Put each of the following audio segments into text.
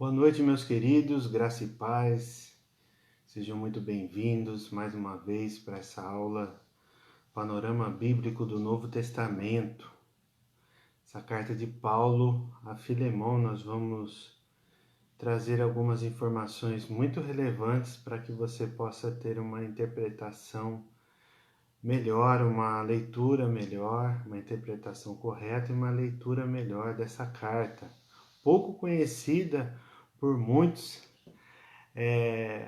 Boa noite, meus queridos, graça e paz. Sejam muito bem-vindos mais uma vez para essa aula Panorama Bíblico do Novo Testamento. Essa carta de Paulo a Filemão, nós vamos trazer algumas informações muito relevantes para que você possa ter uma interpretação melhor, uma leitura melhor, uma interpretação correta e uma leitura melhor dessa carta. Pouco conhecida por muitos,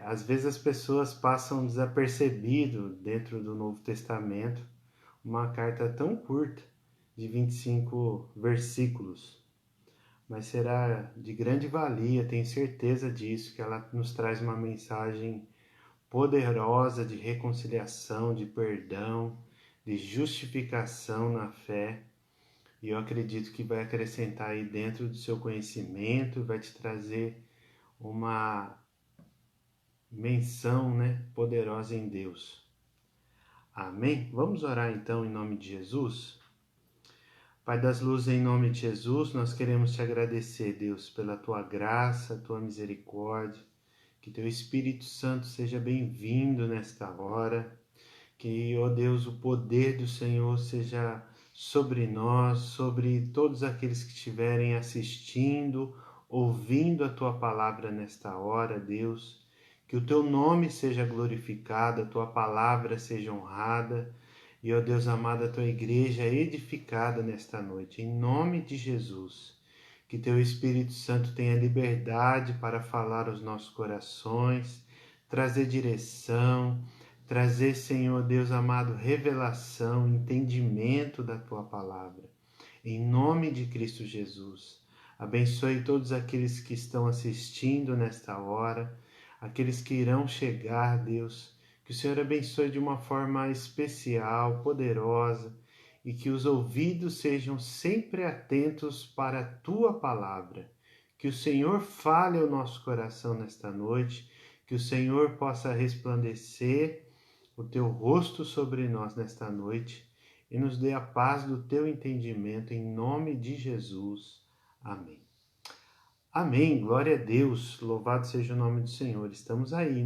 às vezes as pessoas passam desapercebido dentro do Novo Testamento uma carta tão curta, de 25 versículos, mas será de grande valia, tenho certeza disso, que ela nos traz uma mensagem poderosa de reconciliação, de perdão, de justificação na fé, e eu acredito que vai acrescentar aí dentro do seu conhecimento, vai te trazer uma menção, poderosa em Deus. Amém? Vamos orar então em nome de Jesus? Pai das luzes, em nome de Jesus, nós queremos te agradecer, Deus, pela tua graça, tua misericórdia, que teu Espírito Santo seja bem-vindo nesta hora, que, ó Deus, o poder do Senhor seja sobre nós, sobre todos aqueles que estiverem assistindo, ouvindo a tua palavra nesta hora, Deus. Que o teu nome seja glorificado, a tua palavra seja honrada e, ó Deus amado, a tua igreja edificada nesta noite, em nome de Jesus. Que teu Espírito Santo tenha liberdade para falar aos nossos corações, trazer direção, trazer, Senhor Deus amado, revelação, entendimento da tua palavra. Em nome de Cristo Jesus. Abençoe todos aqueles que estão assistindo nesta hora, aqueles que irão chegar, Deus, que o Senhor abençoe de uma forma especial, poderosa, e que os ouvidos sejam sempre atentos para a Tua palavra. Que o Senhor fale ao nosso coração nesta noite, que o Senhor possa resplandecer o Teu rosto sobre nós nesta noite e nos dê a paz do Teu entendimento, em nome de Jesus. Amém. Amém, glória a Deus, louvado seja o nome do Senhor. Estamos aí,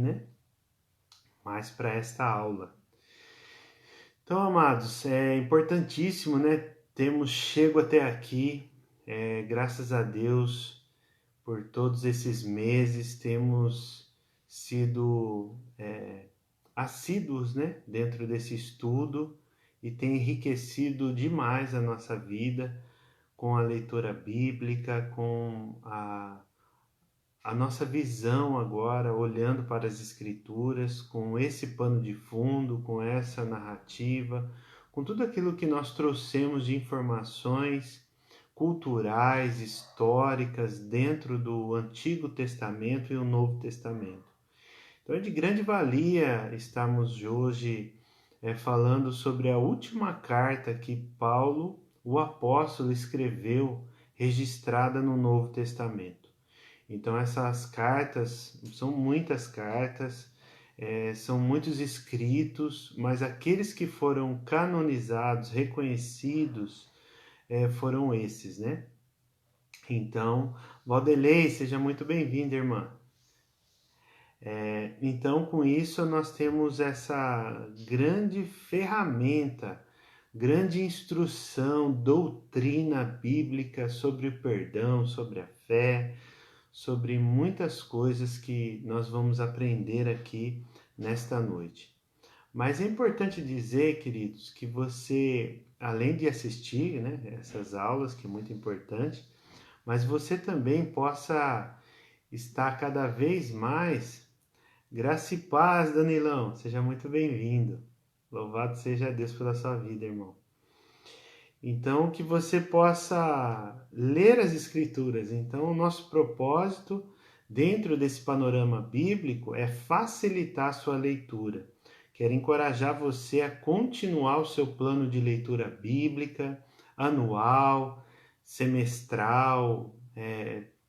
mais para esta aula. Então, amados, é importantíssimo, termos chego até aqui, graças a Deus, por todos esses meses, temos sido assíduos, dentro desse estudo e tem enriquecido demais a nossa vida, com a leitura bíblica, com a nossa visão agora, olhando para as Escrituras, com esse pano de fundo, com essa narrativa, com tudo aquilo que nós trouxemos de informações culturais, históricas, dentro do Antigo Testamento e o Novo Testamento. Então é de grande valia estarmos hoje falando sobre a última carta que Paulo, o apóstolo, escreveu, registrada no Novo Testamento. Então essas cartas, são muitas cartas, são muitos escritos, mas aqueles que foram canonizados, reconhecidos, foram esses, Então, Valdelei, seja muito bem-vinda, irmã. Então, com isso, nós temos essa grande ferramenta, grande instrução, doutrina bíblica sobre o perdão, sobre a fé, sobre muitas coisas que nós vamos aprender aqui nesta noite. Mas é importante dizer, queridos, que você, além de assistir essas aulas, que é muito importante, mas você também possa estar cada vez mais. Graça e paz, Danilão, seja muito bem-vindo. Louvado seja Deus pela sua vida, irmão. Então, que você possa ler as Escrituras. Então, o nosso propósito dentro desse panorama bíblico é facilitar a sua leitura. Quero encorajar você a continuar o seu plano de leitura bíblica, anual, semestral,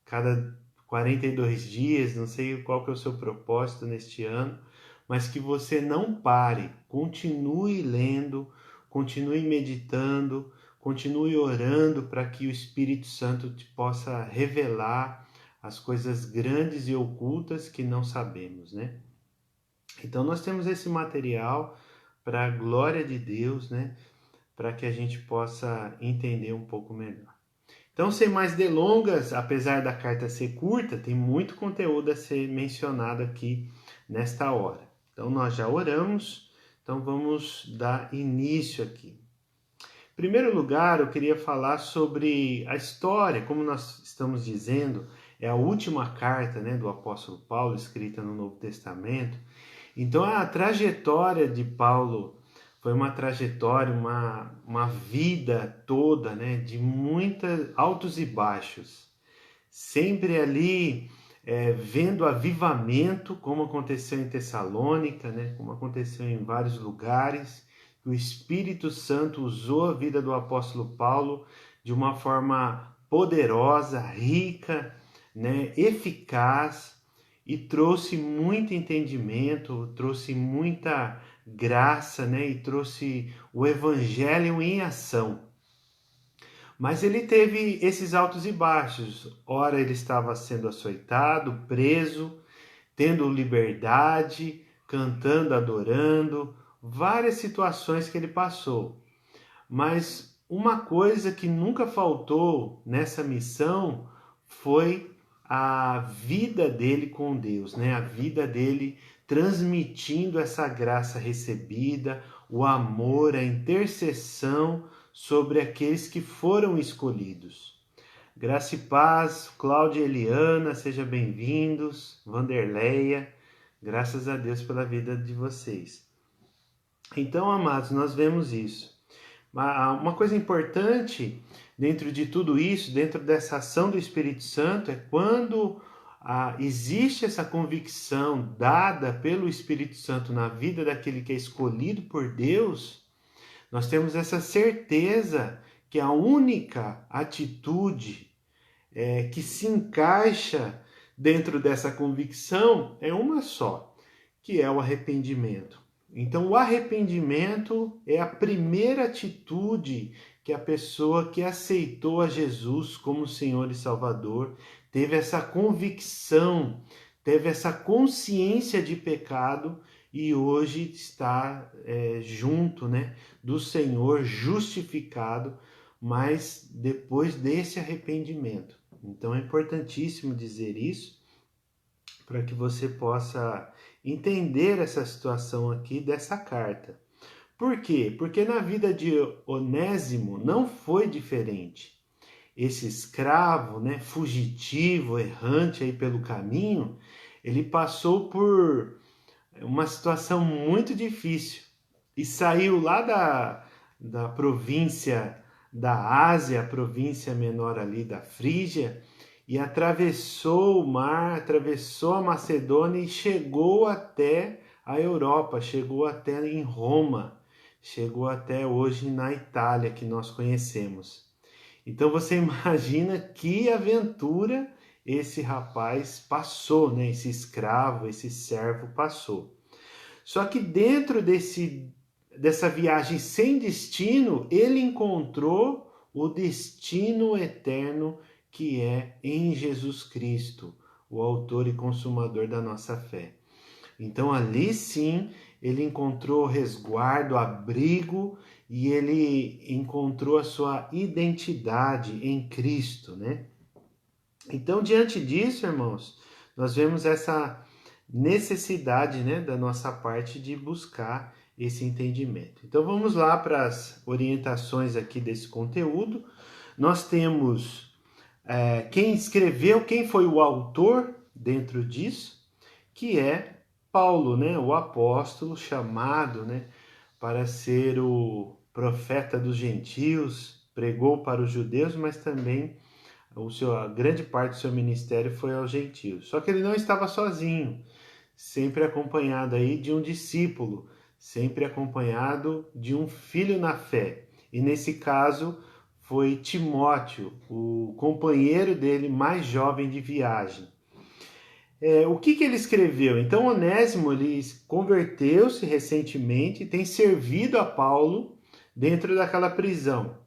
cada 42 dias, não sei qual que é o seu propósito neste ano, mas que você não pare, continue lendo, continue meditando, continue orando para que o Espírito Santo te possa revelar as coisas grandes e ocultas que não sabemos, né? Então nós temos esse material para a glória de Deus, né? Para que a gente possa entender um pouco melhor. Então, sem mais delongas, apesar da carta ser curta, tem muito conteúdo a ser mencionado aqui nesta hora. Então, nós já oramos, então vamos dar início aqui. Em primeiro lugar, eu queria falar sobre a história, como nós estamos dizendo, é a última carta, né, do apóstolo Paulo, escrita no Novo Testamento. Então, a trajetória de Paulo foi uma trajetória, uma vida toda, né, de muitos altos e baixos. Sempre ali vendo avivamento, como aconteceu em Tessalônica, né, como aconteceu em vários lugares. O Espírito Santo usou a vida do apóstolo Paulo de uma forma poderosa, rica, né, eficaz, e trouxe muito entendimento, trouxe muita graça, né, e trouxe o evangelho em ação. Mas ele teve esses altos e baixos. Ora ele estava sendo açoitado, preso, tendo liberdade, cantando, adorando, várias situações que ele passou. Mas uma coisa que nunca faltou nessa missão foi a vida dele com Deus, né? A vida dele transmitindo essa graça recebida, o amor, a intercessão sobre aqueles que foram escolhidos. Graça e paz, Cláudia e Eliana, sejam bem-vindos, Vanderleia, graças a Deus pela vida de vocês. Então, amados, nós vemos isso. Uma coisa importante dentro de tudo isso, dentro dessa ação do Espírito Santo, é quando existe essa convicção dada pelo Espírito Santo na vida daquele que é escolhido por Deus, nós temos essa certeza que a única atitude que se encaixa dentro dessa convicção é uma só, que é o arrependimento. Então, o arrependimento é a primeira atitude que a pessoa que aceitou a Jesus como Senhor e Salvador teve essa convicção, teve essa consciência de pecado e hoje está junto, né, do Senhor, justificado, mas depois desse arrependimento. Então, é importantíssimo dizer isso para que você possa entender essa situação aqui dessa carta. Por quê? Porque na vida de Onésimo não foi diferente. Esse escravo, né, fugitivo, errante aí pelo caminho, ele passou por uma situação muito difícil e saiu lá da província da Ásia, a província menor ali da Frígia, e atravessou o mar, atravessou a Macedônia e chegou até a Europa, chegou até em Roma, chegou até hoje na Itália, que nós conhecemos. Então você imagina que aventura esse rapaz passou, né? Esse escravo, esse servo passou. Só que dentro dessa viagem sem destino, ele encontrou o destino eterno que é em Jesus Cristo, o autor e consumador da nossa fé. Então ali sim ele encontrou resguardo, abrigo e ele encontrou a sua identidade em Cristo, né? Então diante disso, irmãos, nós vemos essa necessidade, né, da nossa parte de buscar esse entendimento. Então vamos lá para as orientações aqui desse conteúdo. Nós temos quem escreveu, quem foi o autor dentro disso, que é Paulo, né, o apóstolo chamado, né, para ser o profeta dos gentios, pregou para os judeus, mas também a grande parte do seu ministério foi aos gentios. Só que ele não estava sozinho, sempre acompanhado aí de um discípulo, sempre acompanhado de um filho na fé. E nesse caso foi Timóteo, o companheiro dele mais jovem de viagem. O que ele escreveu? Então Onésimo ele converteu-se recentemente e tem servido a Paulo dentro daquela prisão.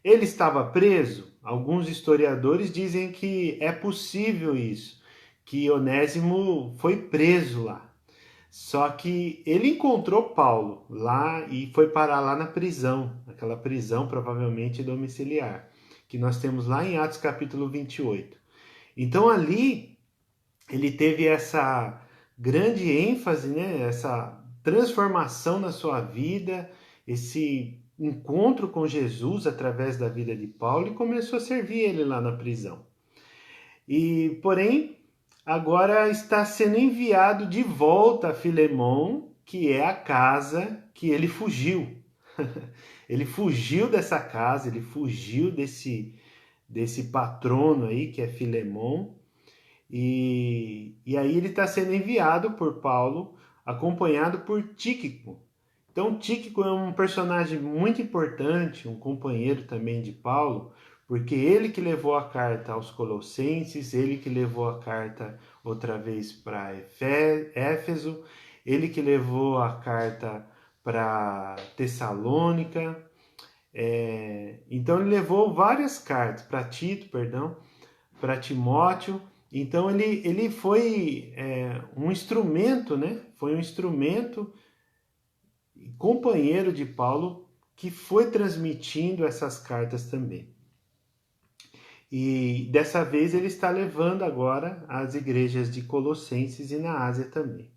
Ele estava preso? alguns historiadores dizem que é possível isso, que Onésimo foi preso lá. Só que ele encontrou Paulo lá e foi parar lá na prisão, aquela prisão provavelmente domiciliar, que nós temos lá em Atos capítulo 28. Então ali ele teve essa grande ênfase, né? Essa transformação na sua vida, esse encontro com Jesus através da vida de Paulo e começou a servir ele lá na prisão. E, porém, agora está sendo enviado de volta a Filemon, que é a casa que ele fugiu. Ele fugiu dessa casa, ele fugiu desse patrono aí, que é Filemon, e aí ele está sendo enviado por Paulo, acompanhado por Tíquico. Então, Tíquico é um personagem muito importante, um companheiro também de Paulo, porque ele que levou a carta aos Colossenses, ele que levou a carta outra vez para Éfeso, ele que levou a carta para Tessalônica. Então, ele levou várias cartas para Tito, perdão, para Timóteo. Então ele foi um instrumento, né? Foi um instrumento, companheiro de Paulo, que foi transmitindo essas cartas também. E dessa vez ele está levando agora às igrejas de Colossenses e na Ásia também.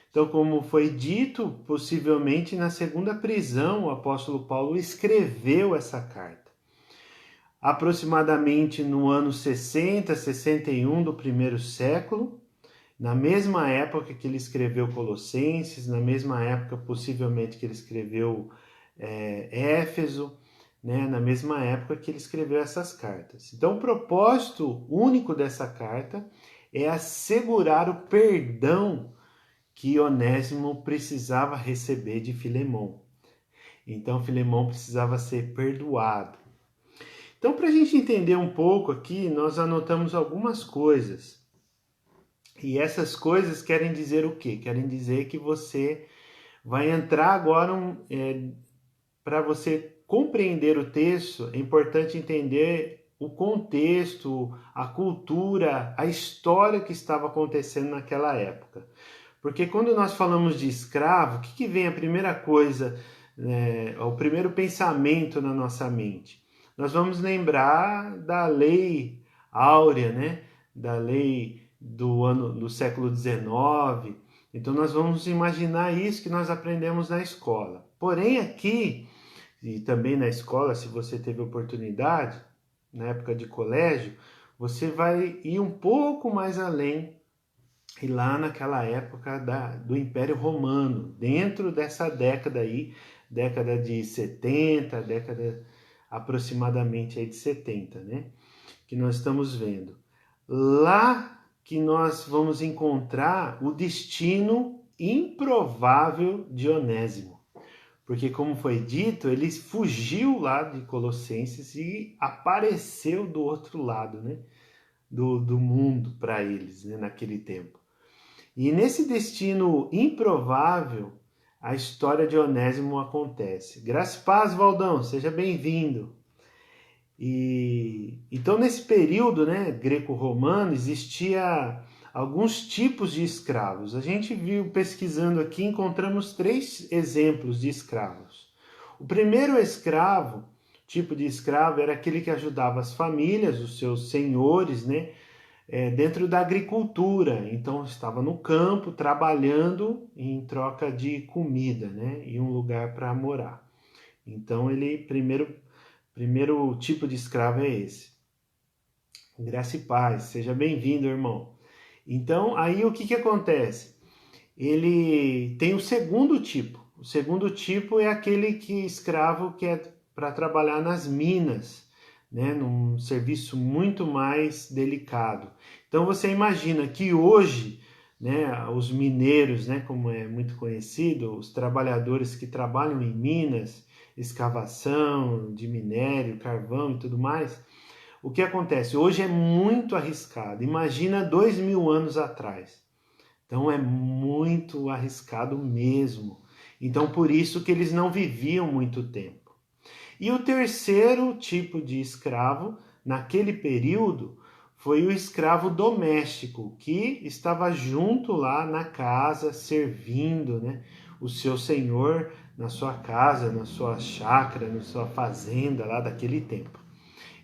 Então, como foi dito, possivelmente na segunda prisão, o apóstolo Paulo escreveu essa carta. Aproximadamente no ano 60, 61 do primeiro século, na mesma época que ele escreveu Colossenses, na mesma época possivelmente que ele escreveu Éfeso, né? Na mesma época que ele escreveu essas cartas. Então o propósito único dessa carta é assegurar o perdão que Onésimo precisava receber de Filemon. Então Filemon precisava ser perdoado. Então, para a gente entender um pouco aqui, nós anotamos algumas coisas. E essas coisas querem dizer o quê? Querem dizer que você vai entrar agora, para você compreender o texto, é importante entender o contexto, a cultura, a história que estava acontecendo naquela época. Porque quando nós falamos de escravo, o que vem a primeira coisa, o primeiro pensamento na nossa mente? Nós vamos lembrar da lei áurea, né? Da lei do século XIX. Então nós vamos imaginar isso que nós aprendemos na escola. Porém aqui, e também na escola, se você teve oportunidade, na época de colégio, você vai ir um pouco mais além, e lá naquela época do Império Romano, dentro dessa década aí, década de 70, década aproximadamente aí de 70, né? Que nós estamos vendo. Lá que nós vamos encontrar o destino improvável de Onésimo. Porque, como foi dito, ele fugiu lá de Colossenses e apareceu do outro lado, né? Do mundo para eles, né? Naquele tempo. E nesse destino improvável, a história de Onésimo acontece. Graça e paz, Valdão, seja bem-vindo. Então, nesse período, né, greco-romano, existia alguns tipos de escravos. A gente viu, pesquisando aqui, encontramos 3 exemplos de escravos. O primeiro tipo de escravo, era aquele que ajudava as famílias, os seus senhores, né, dentro da agricultura. Então estava no campo trabalhando em troca de comida, né, e um lugar para morar. Então ele primeiro tipo de escravo é esse. Graça e paz, seja bem-vindo, irmão. Então aí o que acontece? Ele tem o segundo tipo. O segundo tipo é aquele escravo que é para trabalhar nas minas, né, num serviço muito mais delicado. Então você imagina que hoje, né, os mineiros, né, como é muito conhecido, os trabalhadores que trabalham em minas, escavação de minério, carvão e tudo mais, o que acontece? Hoje é muito arriscado. Imagina 2000 anos atrás. Então é muito arriscado mesmo. Então por isso que eles não viviam muito tempo. E o terceiro tipo de escravo naquele período, foi o escravo doméstico, que estava junto lá na casa, servindo, né, o seu senhor na sua casa, na sua chácara, na sua fazenda lá daquele tempo.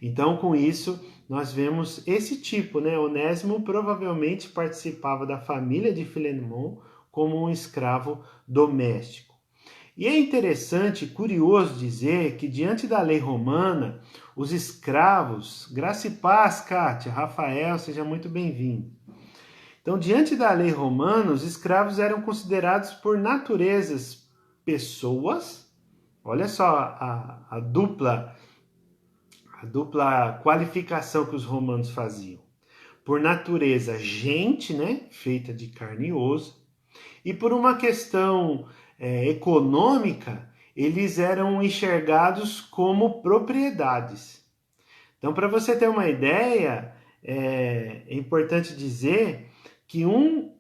Então, com isso, nós vemos esse tipo, né? Onésimo provavelmente participava da família de Filemão como um escravo doméstico. E é interessante, curioso dizer que diante da lei romana, os escravos, graça e paz, Kátia, Rafael, seja muito bem-vindo. Então, diante da lei romana, os escravos eram considerados por naturezas pessoas, olha só a dupla qualificação que os romanos faziam. Por natureza, gente, né, feita de carne e osso, e por uma questão econômica, eles eram enxergados como propriedades. Então, para você ter uma ideia, é importante dizer que um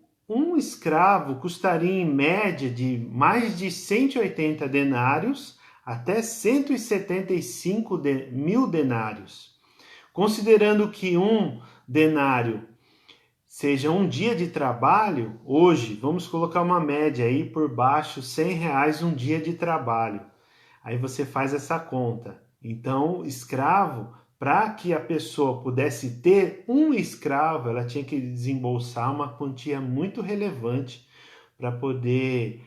escravo custaria em média de mais de 180 denários até 175 mil denários. Considerando que um denário seja um dia de trabalho, hoje, vamos colocar uma média aí por baixo, R$100 um dia de trabalho. Aí você faz essa conta. Então, escravo, para que a pessoa pudesse ter um escravo, ela tinha que desembolsar uma quantia muito relevante para poder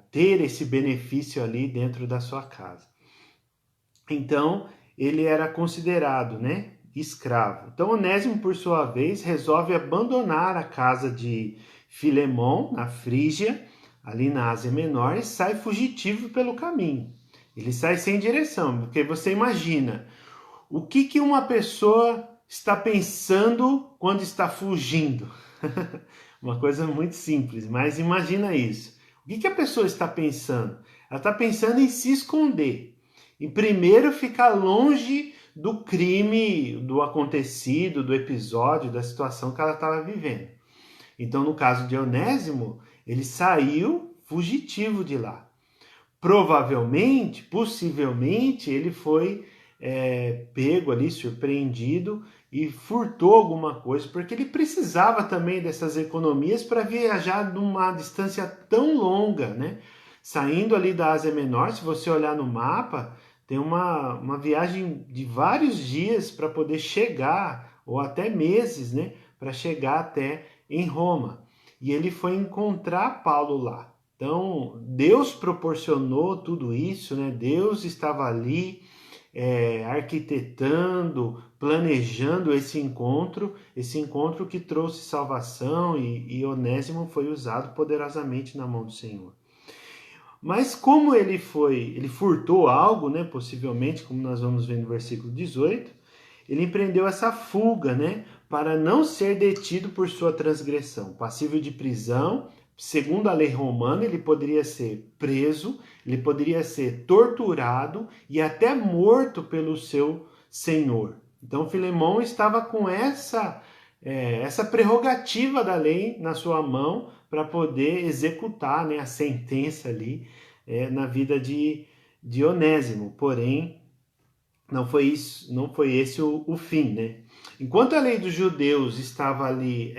ter esse benefício ali dentro da sua casa. Então, ele era considerado, né, escravo. Então, Onésimo, por sua vez, resolve abandonar a casa de Filemão, na Frígia, ali na Ásia Menor, e sai fugitivo pelo caminho. Ele sai sem direção, porque você imagina, o que uma pessoa está pensando quando está fugindo? Uma coisa muito simples, mas imagina isso. O que a pessoa está pensando? Ela está pensando em se esconder. Em primeiro ficar longe do crime, do acontecido, do episódio, da situação que ela estava vivendo. Então, no caso de Onésimo, ele saiu fugitivo de lá. Provavelmente, possivelmente, ele foi pego ali, surpreendido e furtou alguma coisa, porque ele precisava também dessas economias para viajar numa distância tão longa, né? Saindo ali da Ásia Menor, se você olhar no mapa, tem uma viagem de vários dias para poder chegar, ou até meses, né? Para chegar até em Roma. E ele foi encontrar Paulo lá. Então, Deus proporcionou tudo isso, né? Deus estava ali arquitetando, planejando esse encontro que trouxe salvação e Onésimo foi usado poderosamente na mão do Senhor. Mas como ele furtou algo, né, possivelmente, como nós vamos ver no versículo 18, ele empreendeu essa fuga, né, para não ser detido por sua transgressão, passível de prisão. Segundo a lei romana, ele poderia ser preso, ele poderia ser torturado e até morto pelo seu senhor. Então, Filemão estava com essa prerrogativa da lei na sua mão para poder executar, né, a sentença ali na vida de Onésimo. Porém, não foi esse o fim, né? Enquanto a lei dos judeus estava ali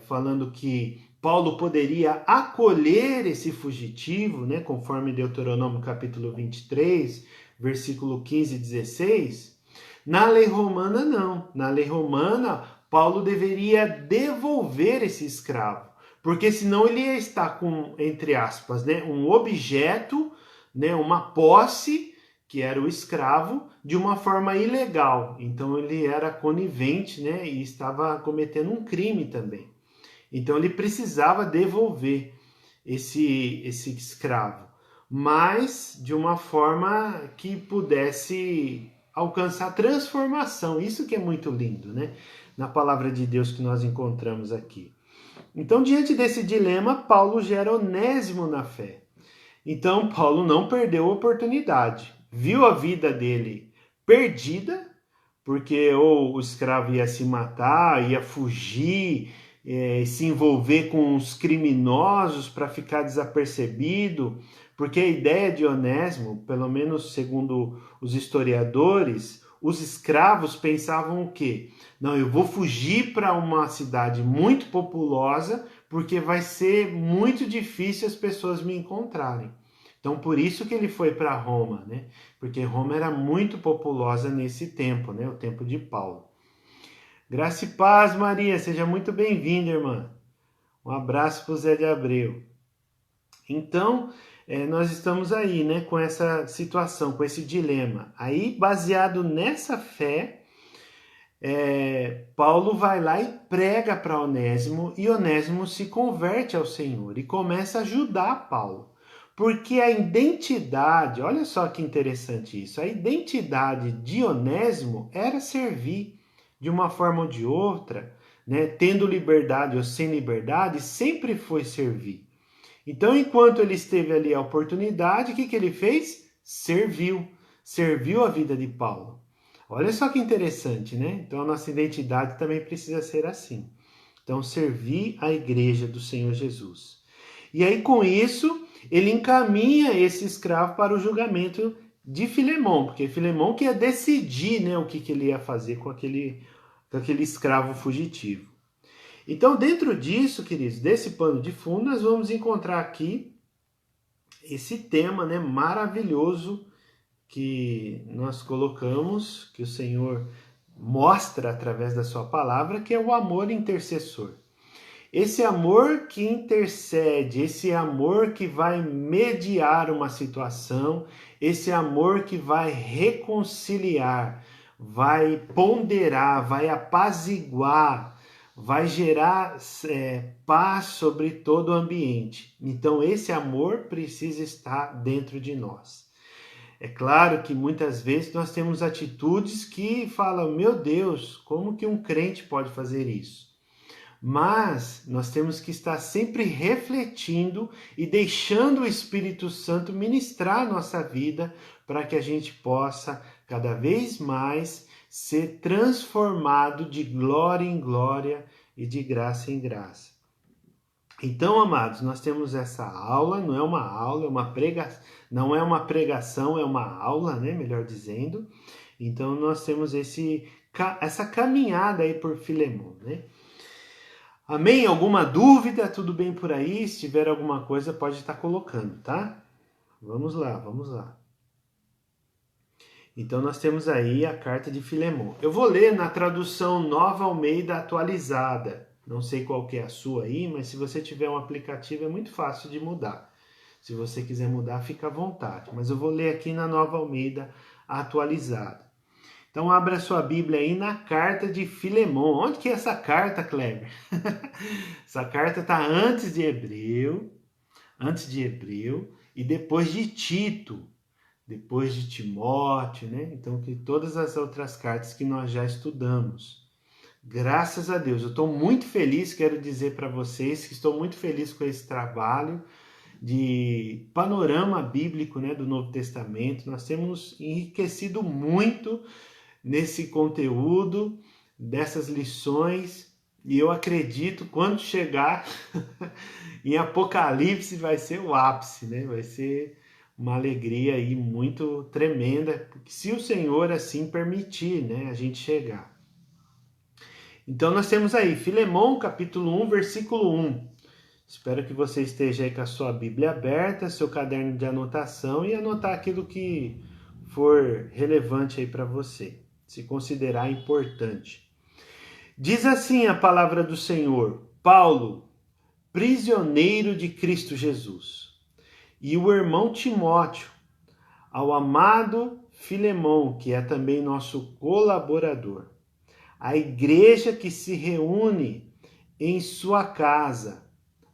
falando que Paulo poderia acolher esse fugitivo, né, conforme Deuteronômio capítulo 23, versículo 15 e 16, na lei romana não. Na lei romana, Paulo deveria devolver esse escravo, porque senão ele ia estar com, entre aspas, né, um objeto, né, uma posse, que era o escravo, de uma forma ilegal. Então ele era conivente, né, e estava cometendo um crime também. Então ele precisava devolver esse escravo, mas de uma forma que pudesse alcançar transformação. Isso que é muito lindo, né? Na palavra de Deus que nós encontramos aqui. Então, diante desse dilema, Paulo gera Onésimo na fé. Então, Paulo não perdeu a oportunidade. Viu a vida dele perdida, porque ou o escravo ia se matar, ia fugir, se envolver com os criminosos para ficar desapercebido, porque a ideia de Onésimo, pelo menos segundo os historiadores, os escravos pensavam o quê? Não, eu vou fugir para uma cidade muito populosa, porque vai ser muito difícil as pessoas me encontrarem. Então, por isso que ele foi para Roma, né? Porque Roma era muito populosa nesse tempo, né? O tempo de Paulo. Graça e paz, Maria, seja muito bem-vinda, irmã. Um abraço para o Zé de Abreu. Então, nós estamos aí, né, com essa situação, com esse dilema. Aí, baseado nessa fé, Paulo vai lá e prega para Onésimo, e Onésimo se converte ao Senhor e começa a ajudar Paulo. Porque a identidade, olha só que interessante isso, a identidade de Onésimo era servir de uma forma ou de outra, né, tendo liberdade ou sem liberdade, sempre foi servir. Então, enquanto ele esteve ali a oportunidade, o que ele fez? Serviu a vida de Paulo. Olha só que interessante, né? Então, a nossa identidade também precisa ser assim. Então, servir a igreja do Senhor Jesus. E aí, com isso, ele encaminha esse escravo para o julgamento de Filemão, porque Filemão que ia decidir, né, o que ele ia fazer com aquele escravo fugitivo. Então, dentro disso, queridos, desse pano de fundo, nós vamos encontrar aqui esse tema, né, maravilhoso que nós colocamos, que o Senhor mostra através da sua palavra, que é o amor intercessor. Esse amor que intercede, esse amor que vai mediar uma situação, esse amor que vai reconciliar, vai ponderar, vai apaziguar, vai gerar paz sobre todo o ambiente. Então, esse amor precisa estar dentro de nós. É claro que muitas vezes nós temos atitudes que falam, meu Deus, como que um crente pode fazer isso? Mas nós temos que estar sempre refletindo e deixando o Espírito Santo ministrar a nossa vida para que a gente possa cada vez mais ser transformado de glória em glória e de graça em graça. Então, amados, nós temos essa aula, não é uma aula, não é uma pregação, é uma aula, né, melhor dizendo. Então, nós temos essa caminhada aí por Filemão, né? Amém? Alguma dúvida? Tudo bem por aí? Se tiver alguma coisa, pode estar colocando, tá? Vamos lá. Então, nós temos aí a carta de Filemão. Eu vou ler na tradução Nova Almeida atualizada. Não sei qual que é a sua aí, mas se você tiver um aplicativo é muito fácil de mudar. Se você quiser mudar, fica à vontade. Mas eu vou ler aqui na Nova Almeida atualizada. Então, abra sua Bíblia aí na carta de Filemão. Onde que é essa carta, Kleber? Essa carta está antes de Hebreu e depois de Tito, depois de Timóteo, né? Então, que todas as outras cartas que nós já estudamos. Graças a Deus, eu estou muito feliz, quero dizer para vocês que estou muito feliz com esse trabalho de panorama bíblico, né, do Novo Testamento. Nós temos enriquecido muito nesse conteúdo, dessas lições, e eu acredito quando chegar em Apocalipse vai ser o ápice, né? Vai ser uma alegria aí muito tremenda, se o Senhor assim permitir, né, a gente chegar. Então nós temos aí Filemão, capítulo 1, versículo 1. Espero que você esteja aí com a sua Bíblia aberta, seu caderno de anotação e anotar aquilo que for relevante aí para você, se considerar importante. Diz assim a palavra do Senhor: Paulo, prisioneiro de Cristo Jesus, e o irmão Timóteo, ao amado Filemão, que é também nosso colaborador, a igreja que se reúne em sua casa,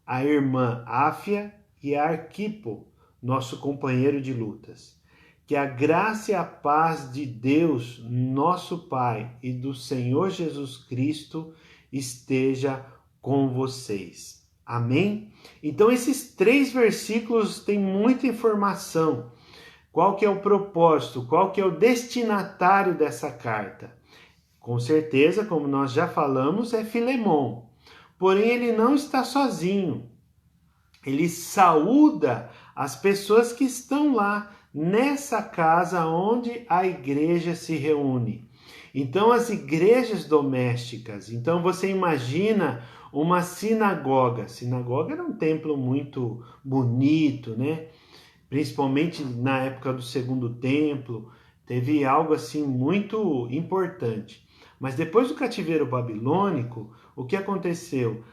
a irmã Áfia e a Arquipo, nosso companheiro de lutas. Que a graça e a paz de Deus, nosso Pai, e do Senhor Jesus Cristo esteja com vocês. Amém? Então, esses 3 versículos têm muita informação. Qual que é o propósito? Qual que é o destinatário dessa carta? Com certeza, como nós já falamos, é Filemão. Porém, ele não está sozinho. Ele saúda as pessoas que estão lá nessa casa onde a igreja se reúne. Então, as igrejas domésticas. Então, você imagina uma sinagoga. Sinagoga era um templo muito bonito, né? Principalmente na época do Segundo Templo, teve algo assim muito importante. Mas depois do cativeiro babilônico, o que aconteceu?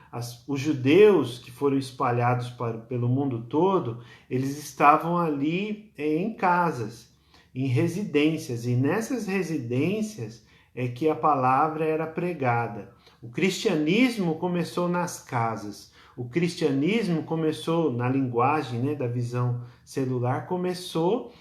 Os judeus que foram espalhados pelo mundo todo, eles estavam ali em casas, em residências, e nessas residências é que a palavra era pregada. O cristianismo começou nas casas. O cristianismo começou na linguagem, né, da visão celular, começou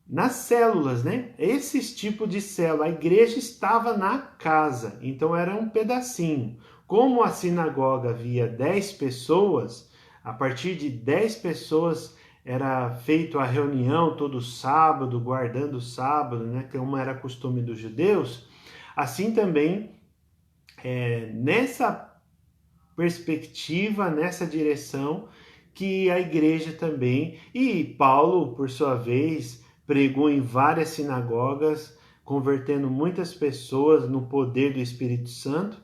nas células, né? Esses tipos de célula. A igreja estava na casa, então era um pedacinho. Como a sinagoga havia 10 pessoas, a partir de 10 pessoas era feita a reunião todo sábado, guardando o sábado, né? Como era costume dos judeus. Assim também, nessa perspectiva, nessa direção, que a igreja também, e Paulo, por sua vez, pregou em várias sinagogas, convertendo muitas pessoas no poder do Espírito Santo,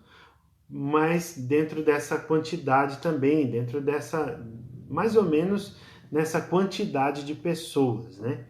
mas dentro dessa quantidade também, dentro dessa, mais ou menos, nessa quantidade de pessoas, né?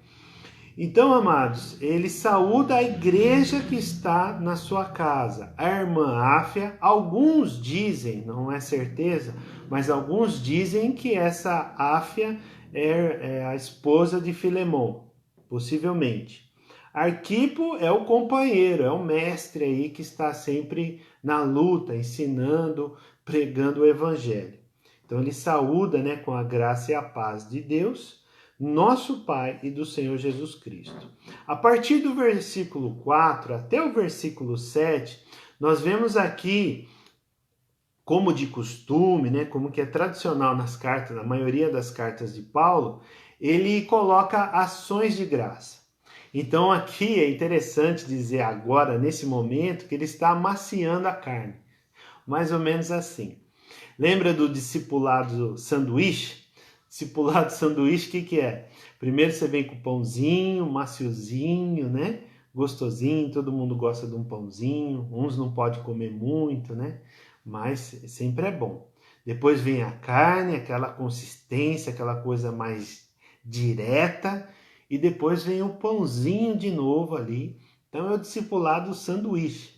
Então, amados, ele saúda a igreja que está na sua casa. A irmã Áfia, alguns dizem, não é certeza, mas alguns dizem que essa Áfia é a esposa de Filemon, possivelmente. Arquipo é o companheiro, é o mestre aí que está sempre na luta, ensinando, pregando o evangelho. Então ele saúda, né, com a graça e a paz de Deus, nosso Pai e do Senhor Jesus Cristo. A partir do versículo 4 até o versículo 7, nós vemos aqui, como de costume, né, como que é tradicional nas cartas, na maioria das cartas de Paulo, ele coloca ações de graça. Então aqui é interessante dizer agora, nesse momento, que ele está amaciando a carne. Mais ou menos assim. Lembra do discipulado sanduíche? Discipulado sanduíche, o que é? Primeiro você vem com pãozinho, maciozinho, né? Gostosinho, todo mundo gosta de um pãozinho. Uns não podem comer muito, né? Mas sempre é bom. Depois vem a carne, aquela consistência, aquela coisa mais direta. E depois vem o pãozinho de novo ali. Então é o discipulado sanduíche.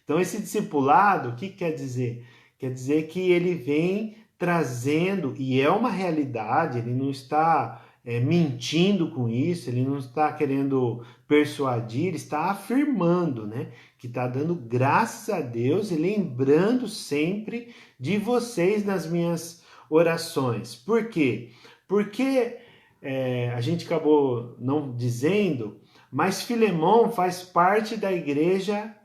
Então esse discipulado, o que quer dizer? Quer dizer que ele vem trazendo, e é uma realidade, ele não está mentindo com isso, ele não está querendo persuadir, ele está afirmando, né? Que está dando graças a Deus e lembrando sempre de vocês nas minhas orações. Por quê? Porque a gente acabou não dizendo, mas Filemão faz parte da igreja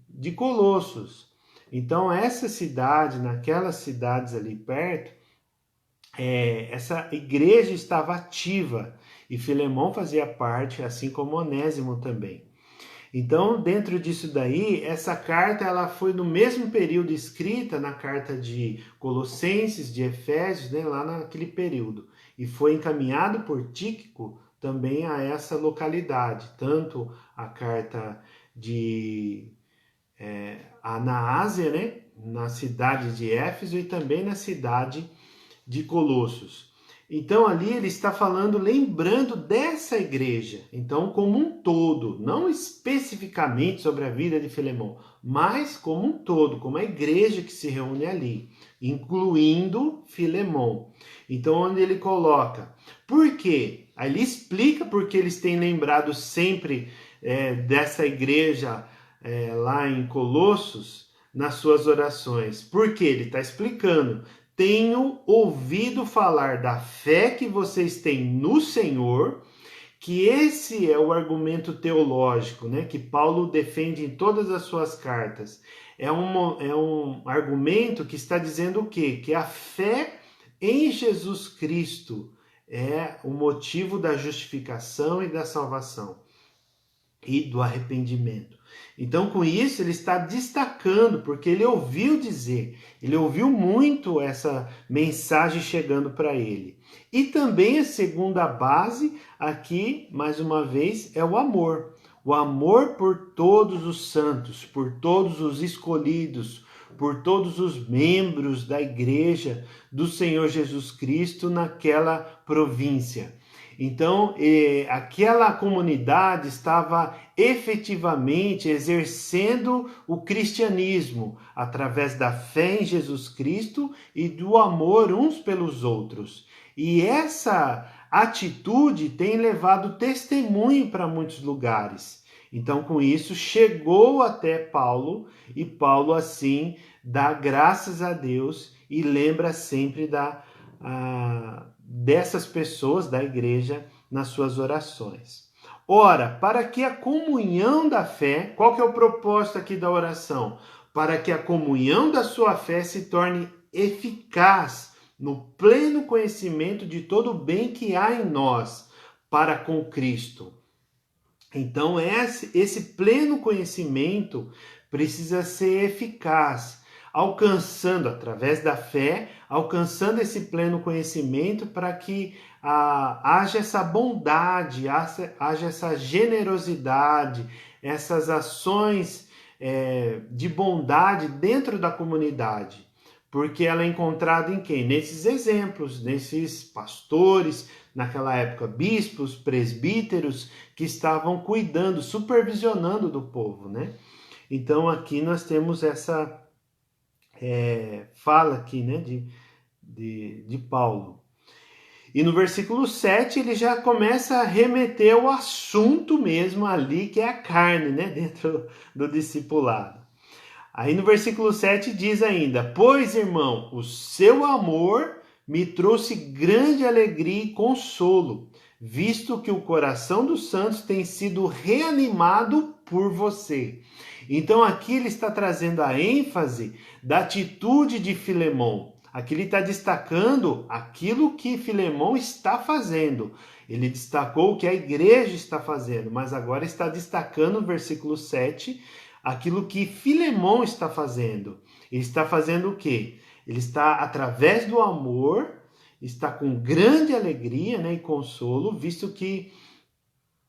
de Colossos. Então, essa cidade, naquelas cidades ali perto, essa igreja estava ativa e Filemão fazia parte, assim como Onésimo também. Então, dentro disso daí, essa carta ela foi no mesmo período escrita na carta de Colossenses, de Efésios, né, lá naquele período. E foi encaminhado por Tíquico também a essa localidade, tanto a carta na Ásia, né, na cidade de Éfeso e também na cidade de Colossos. Então ali ele está falando, lembrando dessa igreja, então como um todo, não especificamente sobre a vida de Filemão, mas como um todo, como a igreja que se reúne ali, incluindo Filemão. Então onde ele coloca, por quê? Aí ele explica porque eles têm lembrado sempre dessa igreja lá em Colossos nas suas orações. Por quê? Ele está explicando. Tenho ouvido falar da fé que vocês têm no Senhor, que esse é o argumento teológico, né, que Paulo defende em todas as suas cartas. É um argumento que está dizendo o quê? Que a fé em Jesus Cristo é o motivo da justificação e da salvação. e do arrependimento. Então, com isso, ele está destacando, porque ele ouviu dizer, ele ouviu muito essa mensagem chegando para ele. E também a segunda base aqui, mais uma vez, é o amor. O amor por todos os santos, por todos os escolhidos, por todos os membros da igreja do Senhor Jesus Cristo naquela província. Então, aquela comunidade estava efetivamente exercendo o cristianismo através da fé em Jesus Cristo e do amor uns pelos outros. E essa atitude tem levado testemunho para muitos lugares. Então, com isso, chegou até Paulo, e Paulo, assim, dá graças a Deus e lembra sempre dessas pessoas da igreja nas suas orações. Ora, para que a comunhão da fé, qual que é o propósito aqui da oração? Para que a comunhão da sua fé se torne eficaz no pleno conhecimento de todo o bem que há em nós para com Cristo. Então, esse pleno conhecimento precisa ser eficaz, alcançando, através da fé, alcançando esse pleno conhecimento para que haja essa bondade, haja essa generosidade, essas ações de bondade dentro da comunidade. Porque ela é encontrada em quem? Nesses exemplos, nesses pastores, naquela época, bispos, presbíteros, que estavam cuidando, supervisionando do povo, né? Então, aqui nós temos essa fala aqui, né, de Paulo. E no versículo 7 ele já começa a remeter ao assunto mesmo ali, que é a carne, né, dentro do discipulado. Aí no versículo 7 diz ainda: pois, irmão, o seu amor me trouxe grande alegria e consolo, visto que o coração dos santos tem sido reanimado por você. Então aqui ele está trazendo a ênfase da atitude de Filemão. Aqui ele está destacando aquilo que Filemão está fazendo. Ele destacou o que a igreja está fazendo, mas agora está destacando no versículo 7 aquilo que Filemão está fazendo. Ele está fazendo o quê? Ele está, através do amor, está com grande alegria, né, e consolo, visto que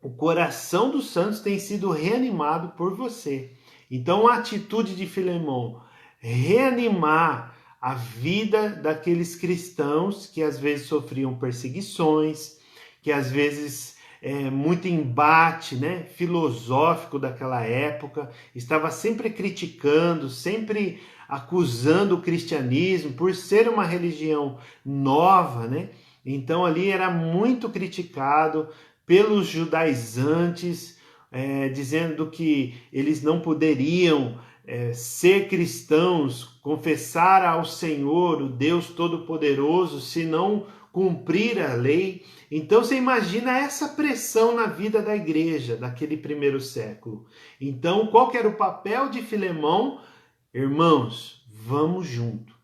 o coração dos santos tem sido reanimado por você. Então, a atitude de Filemão, reanimar a vida daqueles cristãos que às vezes sofriam perseguições, que às vezes muito embate, né, filosófico daquela época, estava sempre criticando, sempre acusando o cristianismo por ser uma religião nova, né? Então ali era muito criticado pelos judaizantes, dizendo que eles não poderiam ser cristãos, confessar ao Senhor, o Deus Todo-Poderoso, se não cumprir a lei. Então você imagina essa pressão na vida da igreja daquele primeiro século. Então, qual que era o papel de Filemão? Irmãos, vamos junto.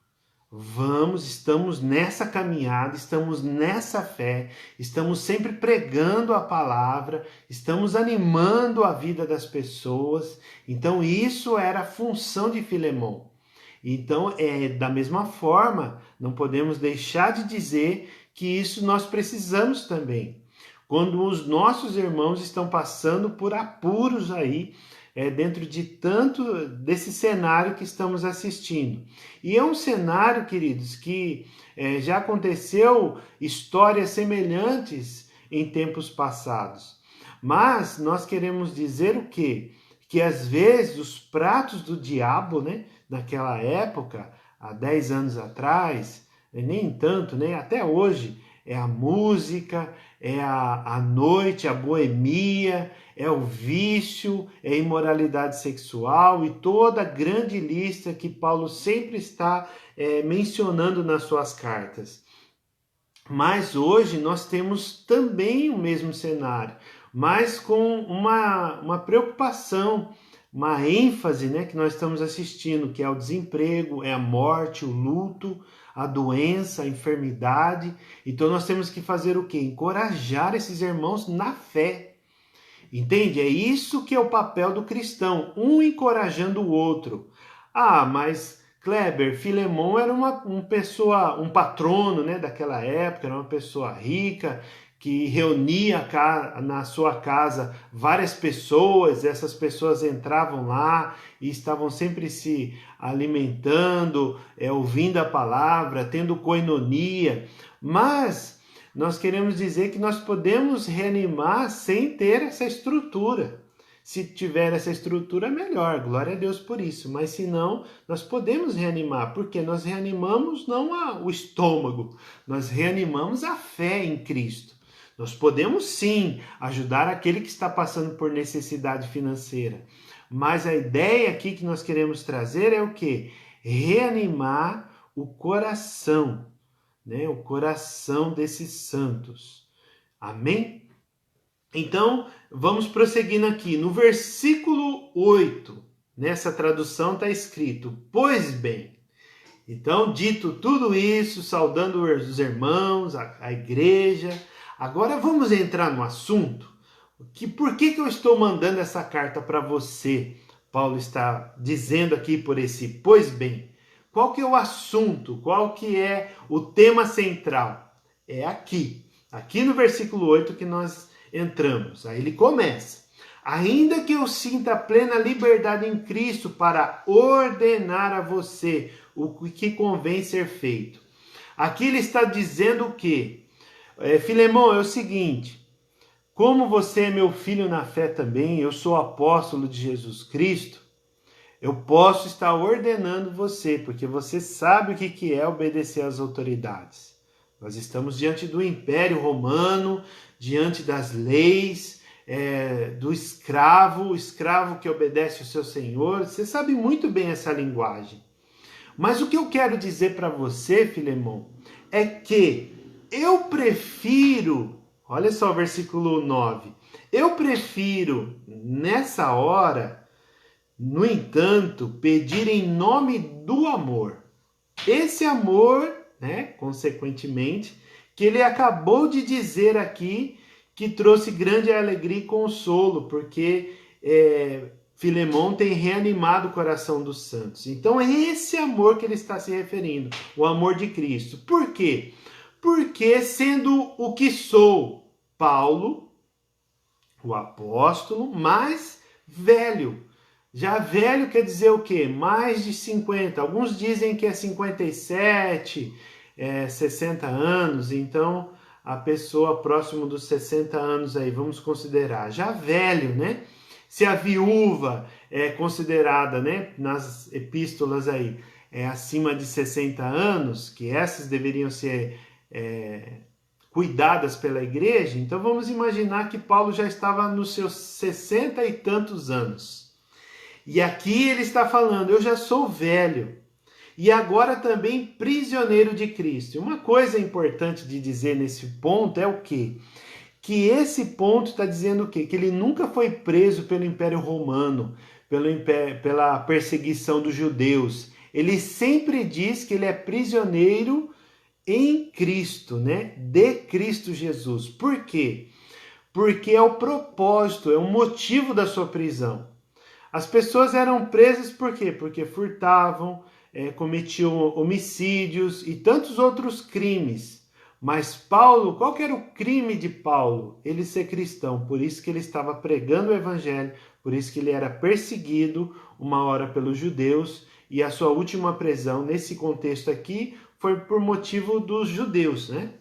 Vamos, estamos nessa caminhada, estamos nessa fé, estamos sempre pregando a palavra, estamos animando a vida das pessoas. Então, isso era a função de Filemão. Então, da mesma forma, não podemos deixar de dizer que isso nós precisamos também. Quando os nossos irmãos estão passando por apuros aí, dentro de tanto desse cenário que estamos assistindo. E é um cenário, queridos, que já aconteceu histórias semelhantes em tempos passados. Mas nós queremos dizer o quê? Que às vezes os pratos do diabo, né, naquela época, há 10 anos atrás, nem tanto, né, até hoje, é a música, é a noite, a boemia, é o vício, é a imoralidade sexual e toda a grande lista que Paulo sempre está mencionando nas suas cartas. Mas hoje nós temos também o mesmo cenário, mas com uma preocupação, uma ênfase, né, que nós estamos assistindo, que é o desemprego, é a morte, o luto, a doença, a enfermidade. Então nós temos que fazer o quê? Encorajar esses irmãos na fé. Entende? É isso que é o papel do cristão, um encorajando o outro. Ah, mas Kleber, Filemon era um patrono, né, daquela época, era uma pessoa rica, que reunia na sua casa várias pessoas, essas pessoas entravam lá e estavam sempre se alimentando, ouvindo a palavra, tendo coinonia, mas nós queremos dizer que nós podemos reanimar sem ter essa estrutura. Se tiver essa estrutura, melhor, glória a Deus por isso. Mas se não, nós podemos reanimar, porque nós reanimamos não o estômago, nós reanimamos a fé em Cristo. Nós podemos sim ajudar aquele que está passando por necessidade financeira. Mas a ideia aqui que nós queremos trazer é o quê? Reanimar o coração, né? O coração desses santos. Amém? Então, vamos prosseguindo aqui. No versículo 8, nessa tradução está escrito: pois bem. Então, dito tudo isso, saudando os irmãos, a igreja, agora vamos entrar no assunto. Por que eu estou mandando essa carta para você? Paulo está dizendo aqui por esse pois bem. Qual que é o assunto? Qual que é o tema central? É aqui no versículo 8 que nós entramos. Aí ele começa: ainda que eu sinta plena liberdade em Cristo para ordenar a você o que convém ser feito. Aqui ele está dizendo o quê? Filemon, é o seguinte: como você é meu filho na fé também, eu sou apóstolo de Jesus Cristo, eu posso estar ordenando você, porque você sabe o que é obedecer às autoridades. Nós estamos diante do Império Romano, diante das leis, do escravo, o escravo que obedece ao seu senhor. Você sabe muito bem essa linguagem. Mas o que eu quero dizer para você, Filemon, é que eu prefiro, olha só o versículo 9, eu prefiro nessa hora, no entanto, pedir em nome do amor. Esse amor, né, consequentemente, que ele acabou de dizer aqui, que trouxe grande alegria e consolo, porque Filemon tem reanimado o coração dos santos. Então é esse amor que ele está se referindo, o amor de Cristo. Por quê? Porque sendo o que sou, Paulo, o apóstolo, mais velho. Já velho quer dizer o quê? Mais de 50. Alguns dizem que é 57, 60 anos. Então, a pessoa próximo dos 60 anos aí, vamos considerar. Já velho, né? Se a viúva é considerada, né, nas epístolas aí, acima de 60 anos, que essas deveriam ser cuidadas pela igreja, então vamos imaginar que Paulo já estava nos seus 60 e tantos anos. E aqui ele está falando: eu já sou velho e agora também prisioneiro de Cristo. Uma coisa importante de dizer nesse ponto é o quê? Que esse ponto está dizendo o quê? Que ele nunca foi preso pelo Império Romano, pela perseguição dos judeus. Ele sempre diz que ele é prisioneiro em Cristo, né? De Cristo Jesus. Por quê? Porque é o propósito, é o motivo da sua prisão. As pessoas eram presas por quê? Porque furtavam, cometiam homicídios e tantos outros crimes. Mas Paulo, qual que era o crime de Paulo? Ele ser cristão, por isso que ele estava pregando o evangelho, por isso que ele era perseguido uma hora pelos judeus, e a sua última prisão, nesse contexto aqui, foi por motivo dos judeus, né?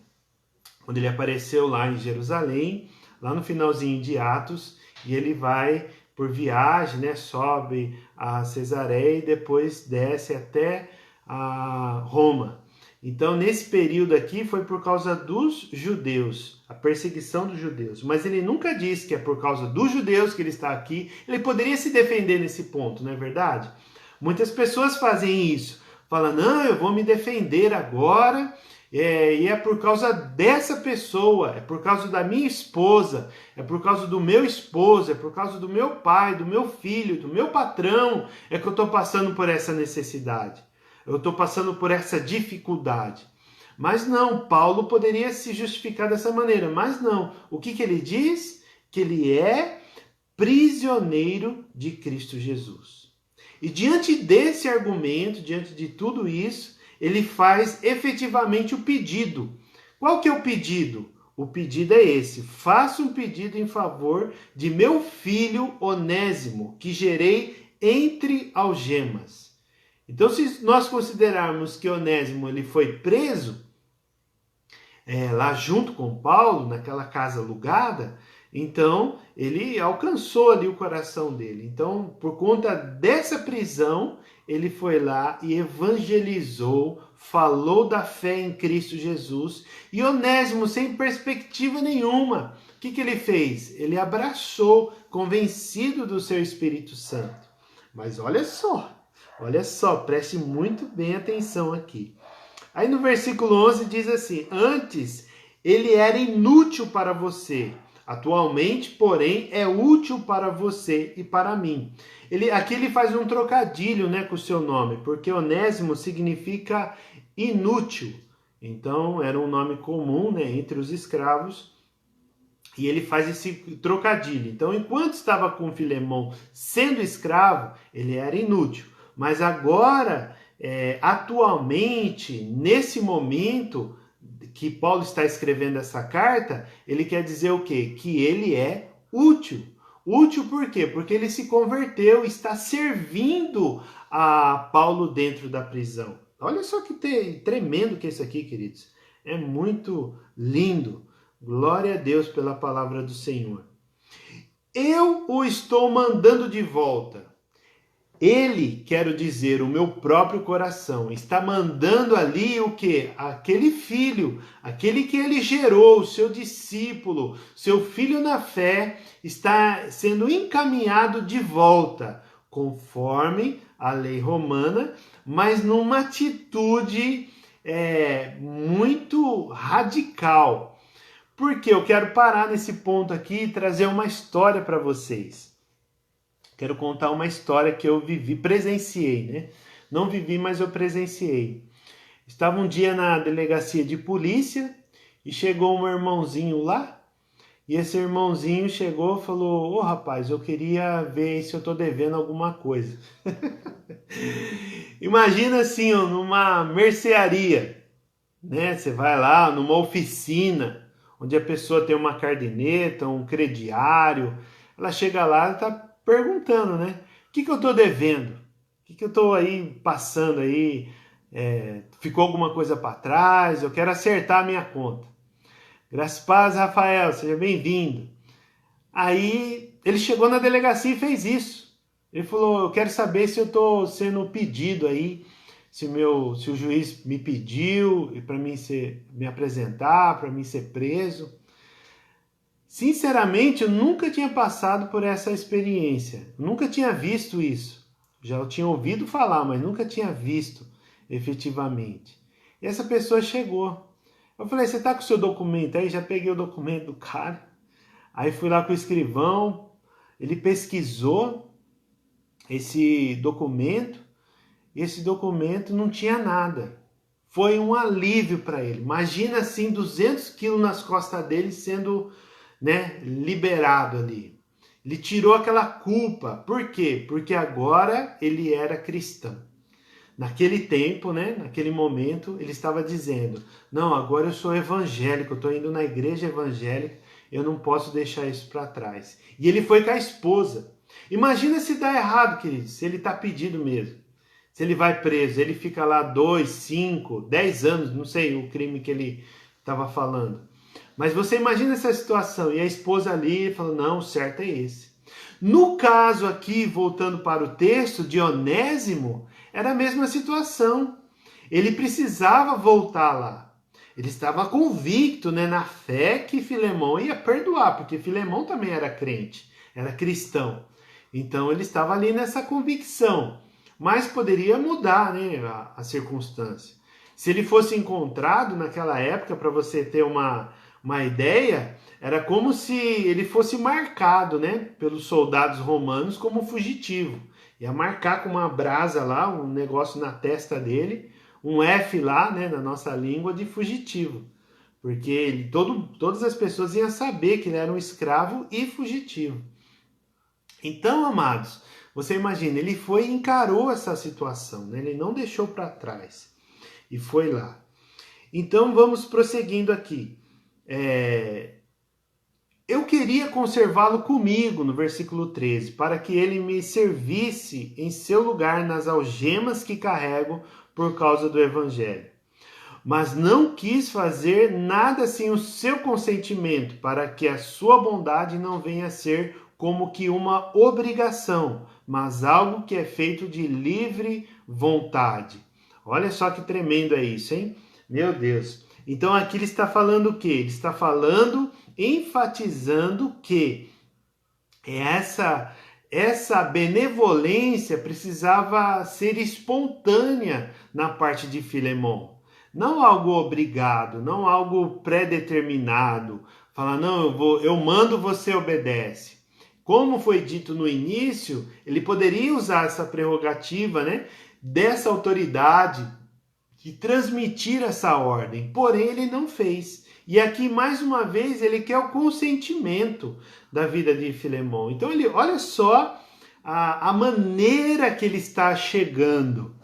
Quando ele apareceu lá em Jerusalém, lá no finalzinho de Atos, e ele vai por viagem, né, sobe a Cesareia e depois desce até a Roma. Então, nesse período aqui foi por causa dos judeus, a perseguição dos judeus. Mas ele nunca disse que é por causa dos judeus que ele está aqui. Ele poderia se defender nesse ponto, não é verdade? Muitas pessoas fazem isso. Falam: não, eu vou me defender agora, e é por causa dessa pessoa, é por causa da minha esposa, é por causa do meu esposo, é por causa do meu pai, do meu filho, do meu patrão, é que eu estou passando por essa necessidade. Eu estou passando por essa dificuldade. Mas não, Paulo poderia se justificar dessa maneira, mas não. O que ele diz? Que ele é prisioneiro de Cristo Jesus. E diante desse argumento, diante de tudo isso, ele faz efetivamente o pedido. Qual que é o pedido? O pedido é esse: faça um pedido em favor de meu filho Onésimo, que gerei entre algemas. Então, se nós considerarmos que Onésimo ele foi preso, lá junto com Paulo, naquela casa alugada, então ele alcançou ali o coração dele. Então, por conta dessa prisão, ele foi lá e evangelizou, falou da fé em Cristo Jesus. E Onésimo, sem perspectiva nenhuma, o que ele fez? Ele abraçou, convencido do seu Espírito Santo. Mas olha só, preste muito bem atenção aqui. Aí no versículo 11 diz assim: antes ele era inútil para você, atualmente, porém, é útil para você e para mim. Aqui ele faz um trocadilho, com o seu nome, porque Onésimo significa inútil. Então era um nome comum, entre os escravos, e ele faz esse trocadilho. Então, enquanto estava com Filemão sendo escravo, ele era inútil. Mas agora, atualmente, nesse momento que Paulo está escrevendo essa carta, ele quer dizer o quê? Que ele é útil. Útil por quê? Porque ele se converteu, está servindo a Paulo dentro da prisão. Olha só que tremendo que é isso aqui, queridos. É muito lindo. Glória a Deus pela palavra do Senhor. Eu o estou mandando de volta. Ele, quero dizer, o meu próprio coração, está mandando ali o quê? Aquele filho, aquele que ele gerou, o seu discípulo, seu filho na fé, está sendo encaminhado de volta, conforme a lei romana, mas numa atitude muito radical. Porque eu quero parar nesse ponto aqui e trazer uma história para vocês. Quero contar uma história que eu presenciei, Não vivi, mas eu presenciei. Estava um dia na delegacia de polícia e chegou um irmãozinho lá. E esse irmãozinho chegou e falou: ô rapaz, eu queria ver se eu tô devendo alguma coisa. Imagina assim, numa mercearia, Você vai lá numa oficina, onde a pessoa tem uma caderneta, um crediário. Ela chega lá e tá perguntando, o que eu estou devendo? O que eu estou aí passando aí? Ficou alguma coisa para trás? Eu quero acertar a minha conta. Graças a paz, Rafael, seja bem-vindo. Aí ele chegou na delegacia e fez isso. Ele falou: eu quero saber se eu estou sendo pedido aí, se o juiz me pediu para me apresentar, para mim ser preso. Sinceramente, eu nunca tinha passado por essa experiência, nunca tinha visto isso. Já eu tinha ouvido falar, mas nunca tinha visto efetivamente. E essa pessoa chegou. Eu falei: você tá com o seu documento aí? Já peguei o documento do cara. Aí fui lá com o escrivão, ele pesquisou esse documento não tinha nada. Foi um alívio para ele. Imagina assim, 200 quilos nas costas dele sendo liberado ali. Ele tirou aquela culpa. Por quê? Porque agora ele era cristão. Naquele tempo, naquele momento, ele estava dizendo: não, agora eu sou evangélico, eu estou indo na igreja evangélica, eu não posso deixar isso para trás. E ele foi com a esposa. Imagina se dá errado, querido, se ele está pedido mesmo. Se ele vai preso, ele fica lá 2, 5, 10 anos, não sei o crime que ele estava falando. Mas você imagina essa situação, e a esposa ali falou: não, o certo é esse. No caso aqui, voltando para o texto de Onésimo, era a mesma situação. Ele precisava voltar lá. Ele estava convicto, na fé que Filemão ia perdoar, porque Filemão também era crente, era cristão. Então ele estava ali nessa convicção, mas poderia mudar, a circunstância. Se ele fosse encontrado naquela época, para você ter uma ideia, era como se ele fosse marcado, pelos soldados romanos como fugitivo. Ia marcar com uma brasa lá, um negócio na testa dele, um F lá, na nossa língua, de fugitivo. Porque todas as pessoas iam saber que ele era um escravo e fugitivo. Então, amados, você imagina, ele foi e encarou essa situação, né? Ele não deixou para trás e foi lá. Então, vamos prosseguindo aqui. Eu queria conservá-lo comigo, no versículo 13, para que ele me servisse em seu lugar nas algemas que carrego por causa do evangelho. Mas não quis fazer nada sem o seu consentimento, para que a sua bondade não venha a ser como que uma obrigação, mas algo que é feito de livre vontade. Olha só que tremendo é isso, hein? Meu Deus. Então aqui ele está falando o quê? Ele está falando, enfatizando que essa benevolência precisava ser espontânea na parte de Filemon. Não algo obrigado, não algo pré-determinado. Falar, não, eu mando, você obedece. Como foi dito no início, ele poderia usar essa prerrogativa, né, dessa autoridade de transmitir essa ordem, porém ele não fez. E aqui, mais uma vez, ele quer o consentimento da vida de Filemon. Então, olha só a maneira que ele está chegando.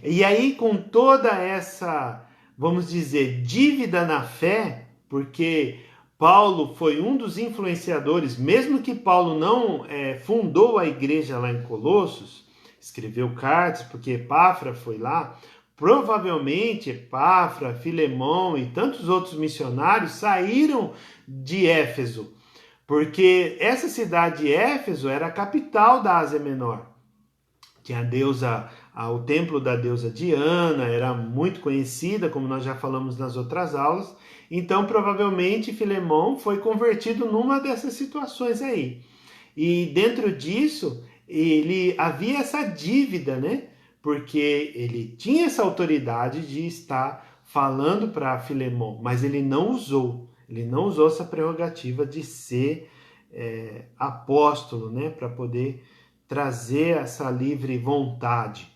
E aí, com toda essa, vamos dizer, dívida na fé, porque Paulo foi um dos influenciadores, mesmo que Paulo não fundou a igreja lá em Colossos, escreveu cartas, porque Epáfra foi lá, provavelmente Epáfra, Filemão e tantos outros missionários saíram de Éfeso, porque essa cidade de Éfeso era a capital da Ásia Menor. Tinha a deusa, o templo da deusa Diana, era muito conhecida, como nós já falamos nas outras aulas. Então, provavelmente, Filemão foi convertido numa dessas situações aí. E dentro disso, ele havia essa dívida, né? Porque ele tinha essa autoridade de estar falando para Filemão, mas ele não usou essa prerrogativa de ser apóstolo, né? Para poder trazer essa livre vontade,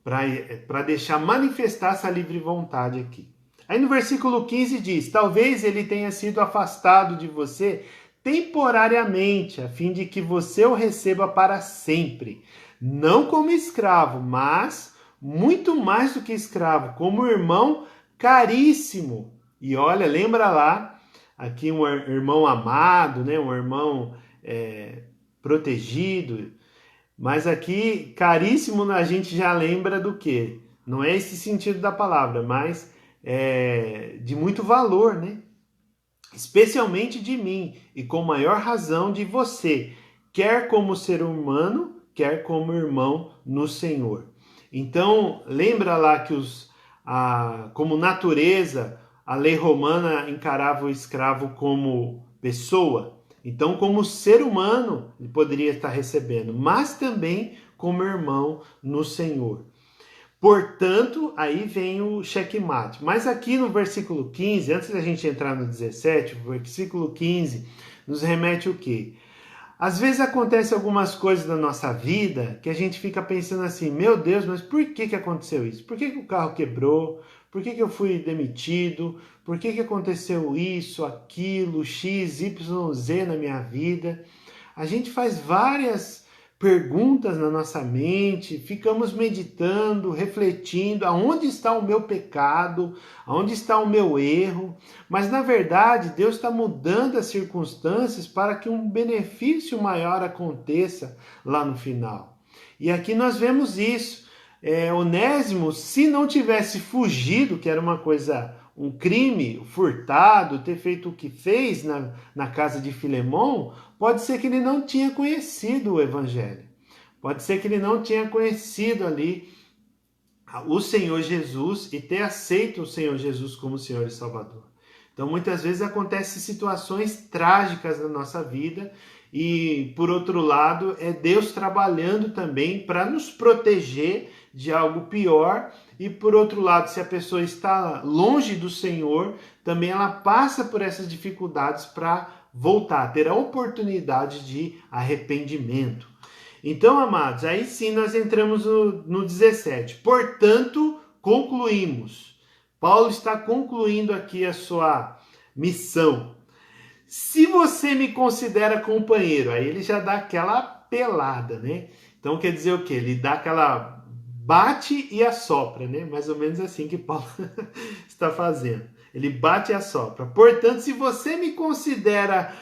para deixar manifestar essa livre vontade aqui. Aí no versículo 15 diz, talvez ele tenha sido afastado de você temporariamente, a fim de que você o receba para sempre, não como escravo, mas muito mais do que escravo, como irmão caríssimo. E olha, lembra lá, aqui um irmão amado, né? Um irmão protegido, mas aqui, caríssimo, a gente já lembra do quê? Não é esse sentido da palavra, mas de muito valor, né? Especialmente de mim, e com maior razão de você, quer como ser humano, quer como irmão no Senhor. Então, lembra lá que como natureza, a lei romana encarava o escravo como pessoa. Então, como ser humano, ele poderia estar recebendo, mas também como irmão no Senhor. Portanto, aí vem o checkmate. Mas aqui no versículo 15, antes da gente entrar no 17, o versículo 15 nos remete o quê? Às vezes acontecem algumas coisas na nossa vida que a gente fica pensando assim, meu Deus, mas por que aconteceu isso? Por que o carro quebrou? Por que eu fui demitido? Por que aconteceu isso, aquilo, X, Y, Z na minha vida? A gente faz várias perguntas na nossa mente, ficamos meditando, refletindo, aonde está o meu pecado, aonde está o meu erro, mas na verdade Deus está mudando as circunstâncias para que um benefício maior aconteça lá no final. E aqui nós vemos isso. Onésimo, se não tivesse fugido, que era uma coisa, um crime, furtado, ter feito o que fez na casa de Filemon, pode ser que ele não tinha conhecido o Evangelho. Pode ser que ele não tinha conhecido ali o Senhor Jesus e ter aceito o Senhor Jesus como Senhor e Salvador. Então, muitas vezes acontecem situações trágicas na nossa vida e, por outro lado, é Deus trabalhando também para nos proteger de algo pior. E, por outro lado, se a pessoa está longe do Senhor, também ela passa por essas dificuldades para voltar, ter a oportunidade de arrependimento. Então, amados, aí sim nós entramos no 17. Portanto, concluímos. Paulo está concluindo aqui a sua missão. Se você me considera companheiro, aí ele já dá aquela papelada, né? Então quer dizer o quê? Ele dá aquela bate e assopra, né? Mais ou menos assim que Paulo está fazendo. Ele bate e assopra. Portanto, se você me considera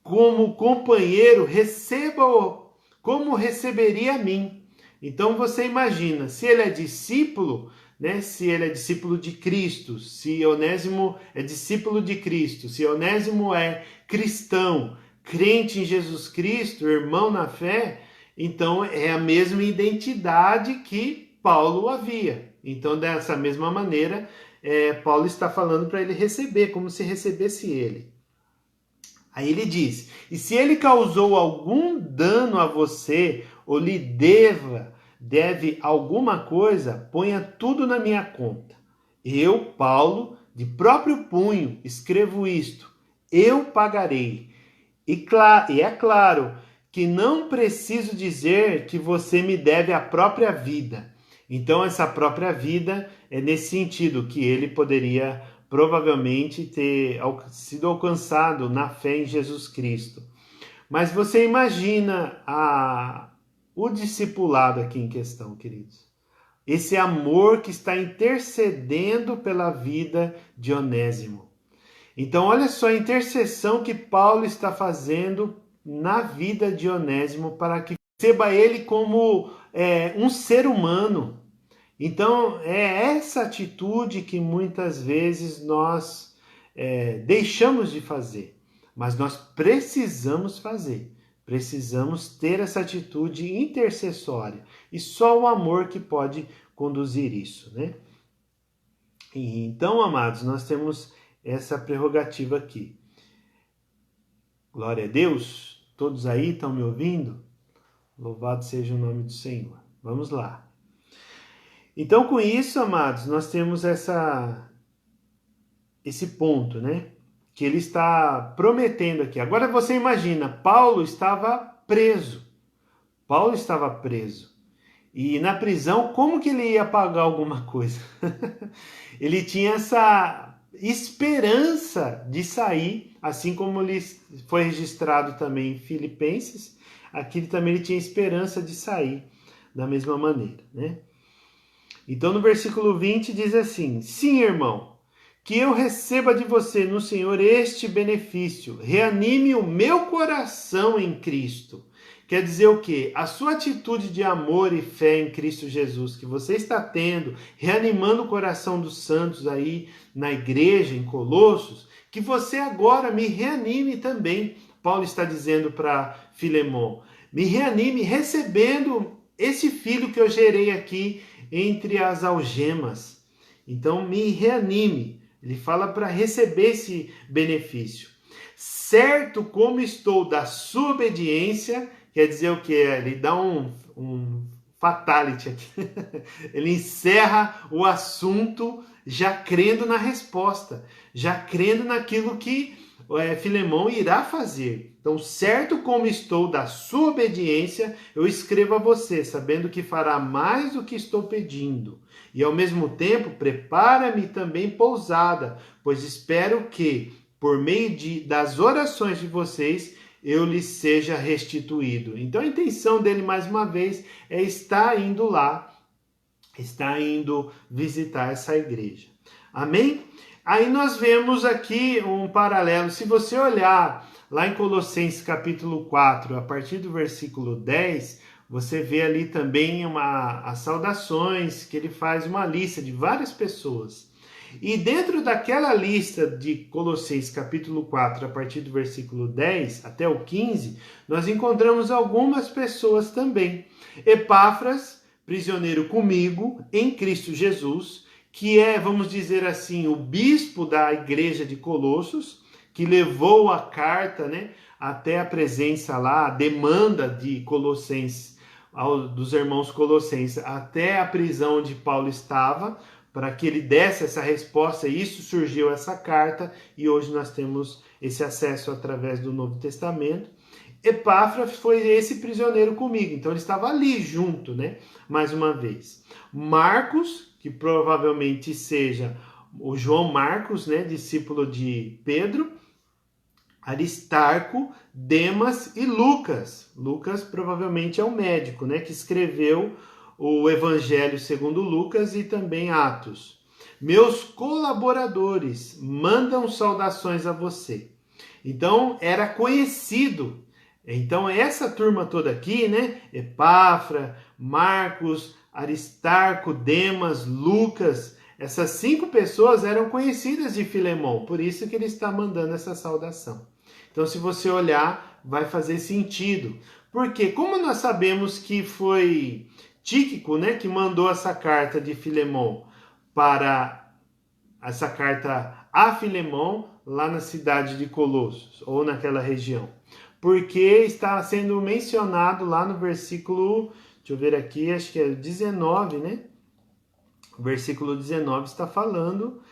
como companheiro, receba-o como receberia a mim. Então você imagina, se ele é discípulo, né? Se ele é discípulo de Cristo, se Onésimo é discípulo de Cristo, se Onésimo é cristão, crente em Jesus Cristo, irmão na fé, então é a mesma identidade que Paulo havia. Então, dessa mesma maneira, Paulo está falando para ele receber, como se recebesse ele. Aí ele diz: e se ele causou algum dano a você, ou lhe deve alguma coisa, ponha tudo na minha conta. Eu, Paulo, de próprio punho, escrevo isto: eu pagarei. E é claro que não preciso dizer que você me deve a própria vida. Então, essa própria vida é nesse sentido, que ele poderia provavelmente ter sido alcançado na fé em Jesus Cristo. Mas você imagina o discipulado aqui em questão, queridos. Esse amor que está intercedendo pela vida de Onésimo. Então, olha só a intercessão que Paulo está fazendo na vida de Onésimo para que receba ele como um ser humano. Então, é essa atitude que muitas vezes nós deixamos de fazer, mas nós precisamos fazer. Precisamos ter essa atitude intercessória e só o amor que pode conduzir isso, né? E, então, amados, nós temos essa prerrogativa aqui. Glória a Deus. Todos aí estão me ouvindo? Louvado seja o nome do Senhor. Vamos lá. Então, com isso, amados, nós temos esse ponto, né? Que ele está prometendo aqui. Agora você imagina, Paulo estava preso. Paulo estava preso. E na prisão, como que ele ia pagar alguma coisa? Ele tinha essa esperança de sair, assim como ele foi registrado também em Filipenses, aqui também ele tinha esperança de sair da mesma maneira, né? Então no versículo 20 diz assim: sim, irmão, que eu receba de você no Senhor este benefício, reanime o meu coração em Cristo. Quer dizer o quê? A sua atitude de amor e fé em Cristo Jesus, que você está tendo, reanimando o coração dos santos aí na igreja, em Colossos, que você agora me reanime também. Paulo está dizendo para Filemon, me reanime recebendo esse filho que eu gerei aqui entre as algemas. Então me reanime. Ele fala para receber esse benefício. Certo como estou da sua obediência, quer dizer o que? Ele dá um fatality aqui. Ele encerra o assunto já crendo na resposta, já crendo naquilo que Filemão irá fazer. Então, certo como estou da sua obediência, eu escrevo a você, sabendo que fará mais do que estou pedindo. E ao mesmo tempo, prepara-me também pousada, pois espero que, por meio das orações de vocês, eu lhes seja restituído. Então a intenção dele, mais uma vez, é estar indo lá, está indo visitar essa igreja. Amém? Aí nós vemos aqui um paralelo. Se você olhar lá em Colossenses capítulo 4, a partir do versículo 10, você vê ali também as saudações, que ele faz uma lista de várias pessoas. E dentro daquela lista de Colossenses capítulo 4, a partir do versículo 10 até o 15, nós encontramos algumas pessoas também. Epáfras, prisioneiro comigo em Cristo Jesus, que é, vamos dizer assim, o bispo da igreja de Colossos, que levou a carta, né, até a presença lá, a demanda de Colossenses, dos irmãos colossenses, até a prisão onde Paulo estava, para que ele desse essa resposta, e isso surgiu essa carta, e hoje nós temos esse acesso através do Novo Testamento. Epáfras foi esse prisioneiro comigo, então ele estava ali junto, né? Mais uma vez. Marcos, que provavelmente seja o João Marcos, né? Discípulo de Pedro. Aristarco, Demas e Lucas. Lucas provavelmente é o médico, né, que escreveu o Evangelho segundo Lucas e também Atos. Meus colaboradores mandam saudações a você. Então, era conhecido. Então, essa turma toda aqui, né? Epáfra, Marcos, Aristarco, Demas, Lucas, essas 5 pessoas eram conhecidas de Filemão, por isso que ele está mandando essa saudação. Então, se você olhar, vai fazer sentido. Porque, como nós sabemos que foi Tíquico, né, que mandou essa carta de Filemão para essa carta a Filemão lá na cidade de Colossos, ou naquela região. Porque está sendo mencionado lá no versículo, deixa eu ver aqui, acho que é 19, né? O versículo 19 está falando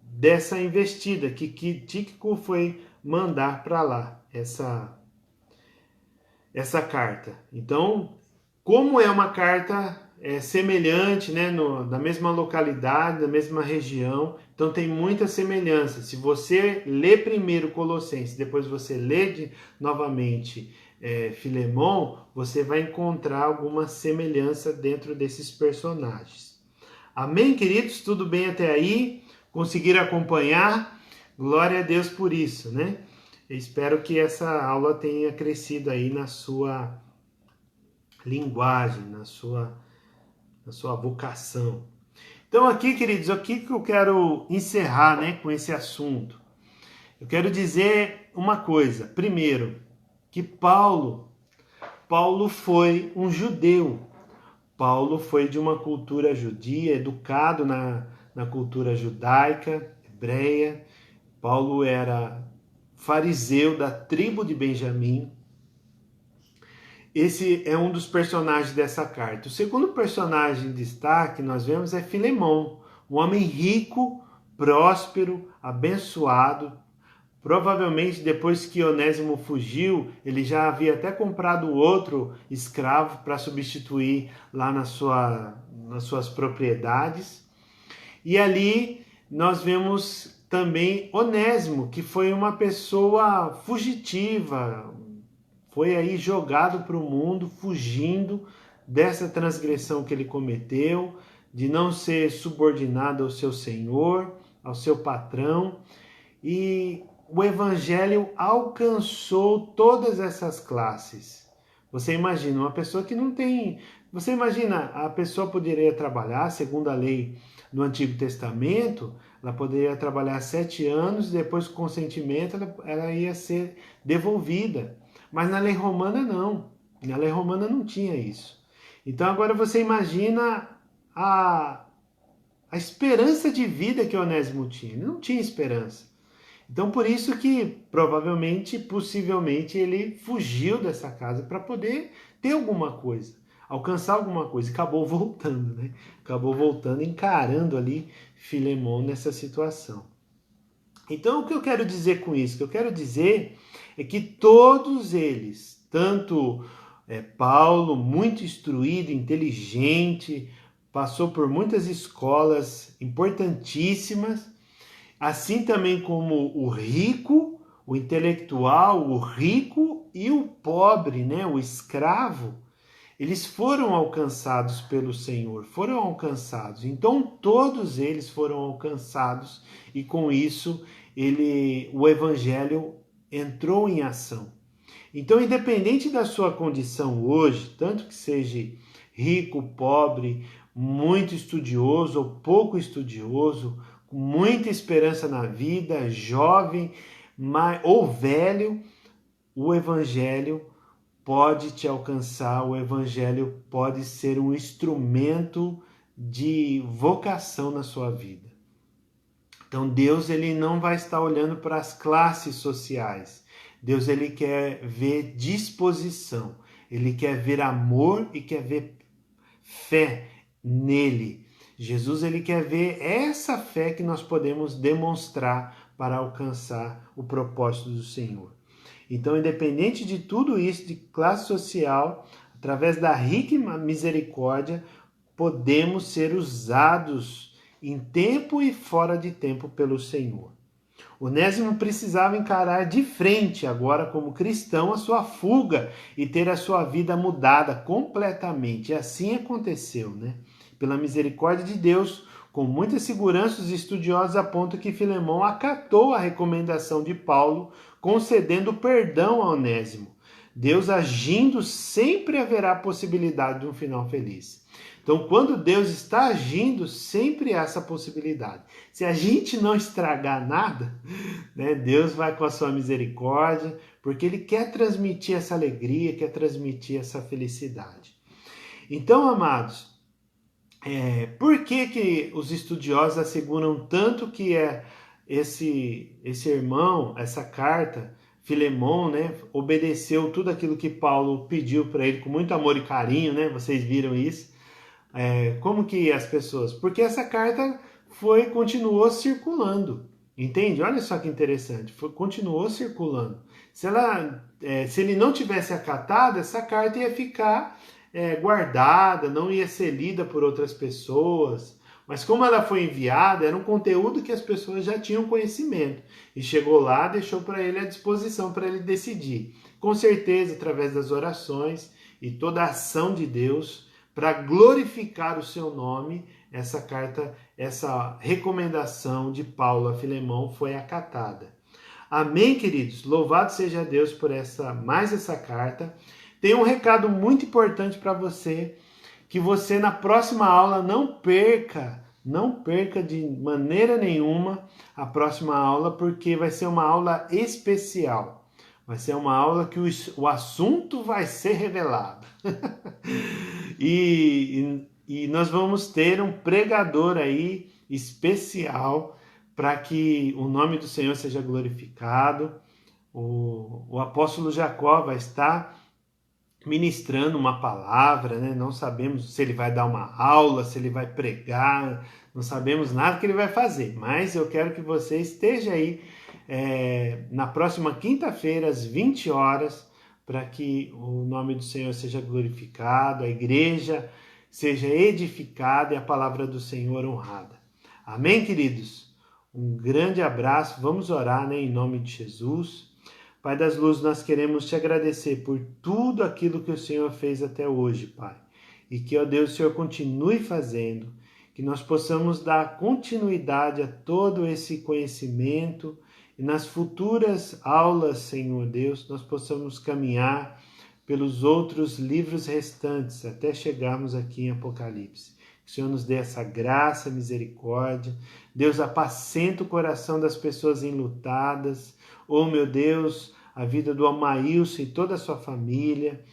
dessa investida que Tíquico foi mandar para lá, essa carta. Então, como é uma carta semelhante, né, da mesma localidade, da mesma região, então tem muita semelhança. Se você lê primeiro Colossenses, depois você lê novamente Filemão, você vai encontrar alguma semelhança dentro desses personagens. Amém, queridos? Tudo bem até aí? Conseguiram acompanhar? Glória a Deus por isso, né? Eu espero que essa aula tenha crescido aí na sua linguagem, na sua vocação. Então aqui, queridos, aqui que eu quero encerrar, né, com esse assunto. Eu quero dizer uma coisa. Primeiro, que Paulo foi um judeu. Paulo foi de uma cultura judia, educado na cultura judaica, hebreia. Paulo era fariseu da tribo de Benjamim. Esse é um dos personagens dessa carta. O segundo personagem em destaque nós vemos é Filemão, um homem rico, próspero, abençoado. Provavelmente depois que Onésimo fugiu, ele já havia até comprado outro escravo para substituir lá nas suas propriedades. E ali nós vemos também Onésimo, que foi uma pessoa fugitiva, foi aí jogado para o mundo, fugindo dessa transgressão que ele cometeu, de não ser subordinado ao seu senhor, ao seu patrão. E o evangelho alcançou todas essas classes. Você imagina, uma pessoa que não tem... Você imagina, a pessoa poderia trabalhar, segundo a lei do Antigo Testamento, ela poderia trabalhar 7 anos, depois com consentimento ela ia ser devolvida. Mas na lei romana não. Na lei romana não tinha isso. Então agora você imagina a esperança de vida que Onésimo tinha. Ele não tinha esperança. Então por isso que provavelmente, possivelmente, ele fugiu dessa casa para poder ter alguma coisa, alcançar alguma coisa. E acabou voltando, né? Acabou voltando, encarando ali Filemão nessa situação. Então o que eu quero dizer com isso? O que eu quero dizer é que todos eles, tanto Paulo, muito instruído, inteligente, passou por muitas escolas importantíssimas, assim também como o rico, o intelectual, o rico e o pobre, né, o escravo, eles foram alcançados pelo Senhor, foram alcançados. Então todos eles foram alcançados e com isso o evangelho entrou em ação. Então, independente da sua condição hoje, tanto que seja rico, pobre, muito estudioso ou pouco estudioso, com muita esperança na vida, jovem ou velho, o evangelho pode te alcançar, o evangelho pode ser um instrumento de vocação na sua vida. Então Deus ele não vai estar olhando para as classes sociais. Deus ele quer ver disposição, ele quer ver amor e quer ver fé nele. Jesus ele quer ver essa fé que nós podemos demonstrar para alcançar o propósito do Senhor. Então, independente de tudo isso, de classe social, através da rica misericórdia, podemos ser usados em tempo e fora de tempo pelo Senhor. Onésimo precisava encarar de frente, agora como cristão, a sua fuga e ter a sua vida mudada completamente. E assim aconteceu, né? Pela misericórdia de Deus, com muita segurança, os estudiosos apontam que Filemão acatou a recomendação de Paulo, concedendo perdão a Onésimo. Deus agindo, sempre haverá possibilidade de um final feliz. Então, quando Deus está agindo, sempre há essa possibilidade. Se a gente não estragar nada, né, Deus vai com a sua misericórdia, porque Ele quer transmitir essa alegria, quer transmitir essa felicidade. Então, amados, por que os estudiosos asseguram tanto que esse irmão, essa carta, Filemão, né, obedeceu tudo aquilo que Paulo pediu para ele com muito amor e carinho, né? Vocês viram isso? Como que as pessoas... Porque essa carta continuou circulando, entende? Olha só que interessante, continuou circulando. Se ele não tivesse acatado, essa carta ia ficar guardada, não ia ser lida por outras pessoas. Mas como ela foi enviada, era um conteúdo que as pessoas já tinham conhecimento. E chegou lá, deixou para ele à disposição, para ele decidir. Com certeza, através das orações e toda a ação de Deus, para glorificar o seu nome, essa carta, essa recomendação de Paulo a Filemão foi acatada. Amém, queridos? Louvado seja Deus por mais essa carta. Tem um recado muito importante para você, que você na próxima aula não perca de maneira nenhuma a próxima aula, porque vai ser uma aula especial. Vai ser uma aula que o assunto vai ser revelado. E nós vamos ter um pregador aí especial para que o nome do Senhor seja glorificado. O apóstolo Jacó vai estar ministrando uma palavra, né? Não sabemos se ele vai dar uma aula, se ele vai pregar, não sabemos nada que ele vai fazer, mas eu quero que você esteja aí na próxima quinta-feira, às 20 horas, para que o nome do Senhor seja glorificado, a igreja seja edificada e a palavra do Senhor honrada. Amém, queridos? Um grande abraço, vamos orar, né, em nome de Jesus. Pai das luzes, nós queremos te agradecer por tudo aquilo que o Senhor fez até hoje, Pai. E que, ó Deus, o Senhor continue fazendo, que nós possamos dar continuidade a todo esse conhecimento e nas futuras aulas, Senhor Deus, nós possamos caminhar pelos outros livros restantes até chegarmos aqui em Apocalipse. Que o Senhor nos dê essa graça, misericórdia. Deus, apacenta o coração das pessoas enlutadas. Oh, meu Deus, a vida do Amaílson e toda a sua família.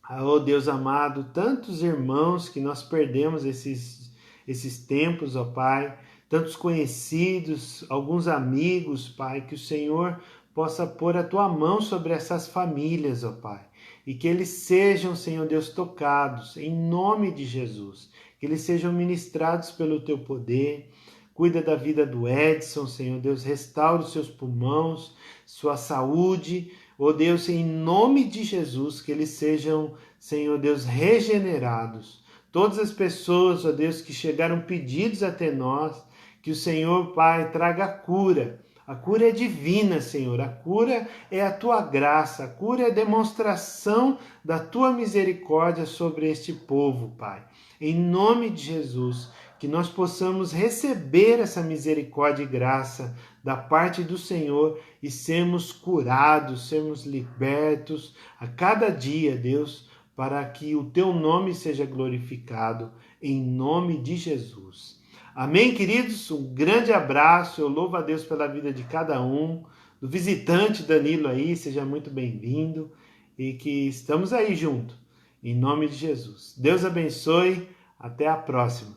Oh, Deus amado, tantos irmãos que nós perdemos esses tempos, ó Pai. Tantos conhecidos, alguns amigos, Pai, que o Senhor possa pôr a Tua mão sobre essas famílias, ó Pai, e que eles sejam, Senhor Deus, tocados, em nome de Jesus, que eles sejam ministrados pelo Teu poder. Cuida da vida do Edson, Senhor Deus, restaura os seus pulmões, sua saúde, ó Deus, em nome de Jesus, que eles sejam, Senhor Deus, regenerados. Todas as pessoas, ó Deus, que chegaram pedidos até nós, que o Senhor, Pai, traga cura. A cura é divina, Senhor. A cura é a Tua graça. A cura é a demonstração da Tua misericórdia sobre este povo, Pai. Em nome de Jesus, que nós possamos receber essa misericórdia e graça da parte do Senhor e sermos curados, sermos libertos a cada dia, Deus, para que o Teu nome seja glorificado. Em nome de Jesus. Amém, queridos? Um grande abraço. Eu louvo a Deus pela vida de cada um. Do visitante Danilo aí, seja muito bem-vindo. E que estamos aí junto. Em nome de Jesus. Deus abençoe. Até a próxima.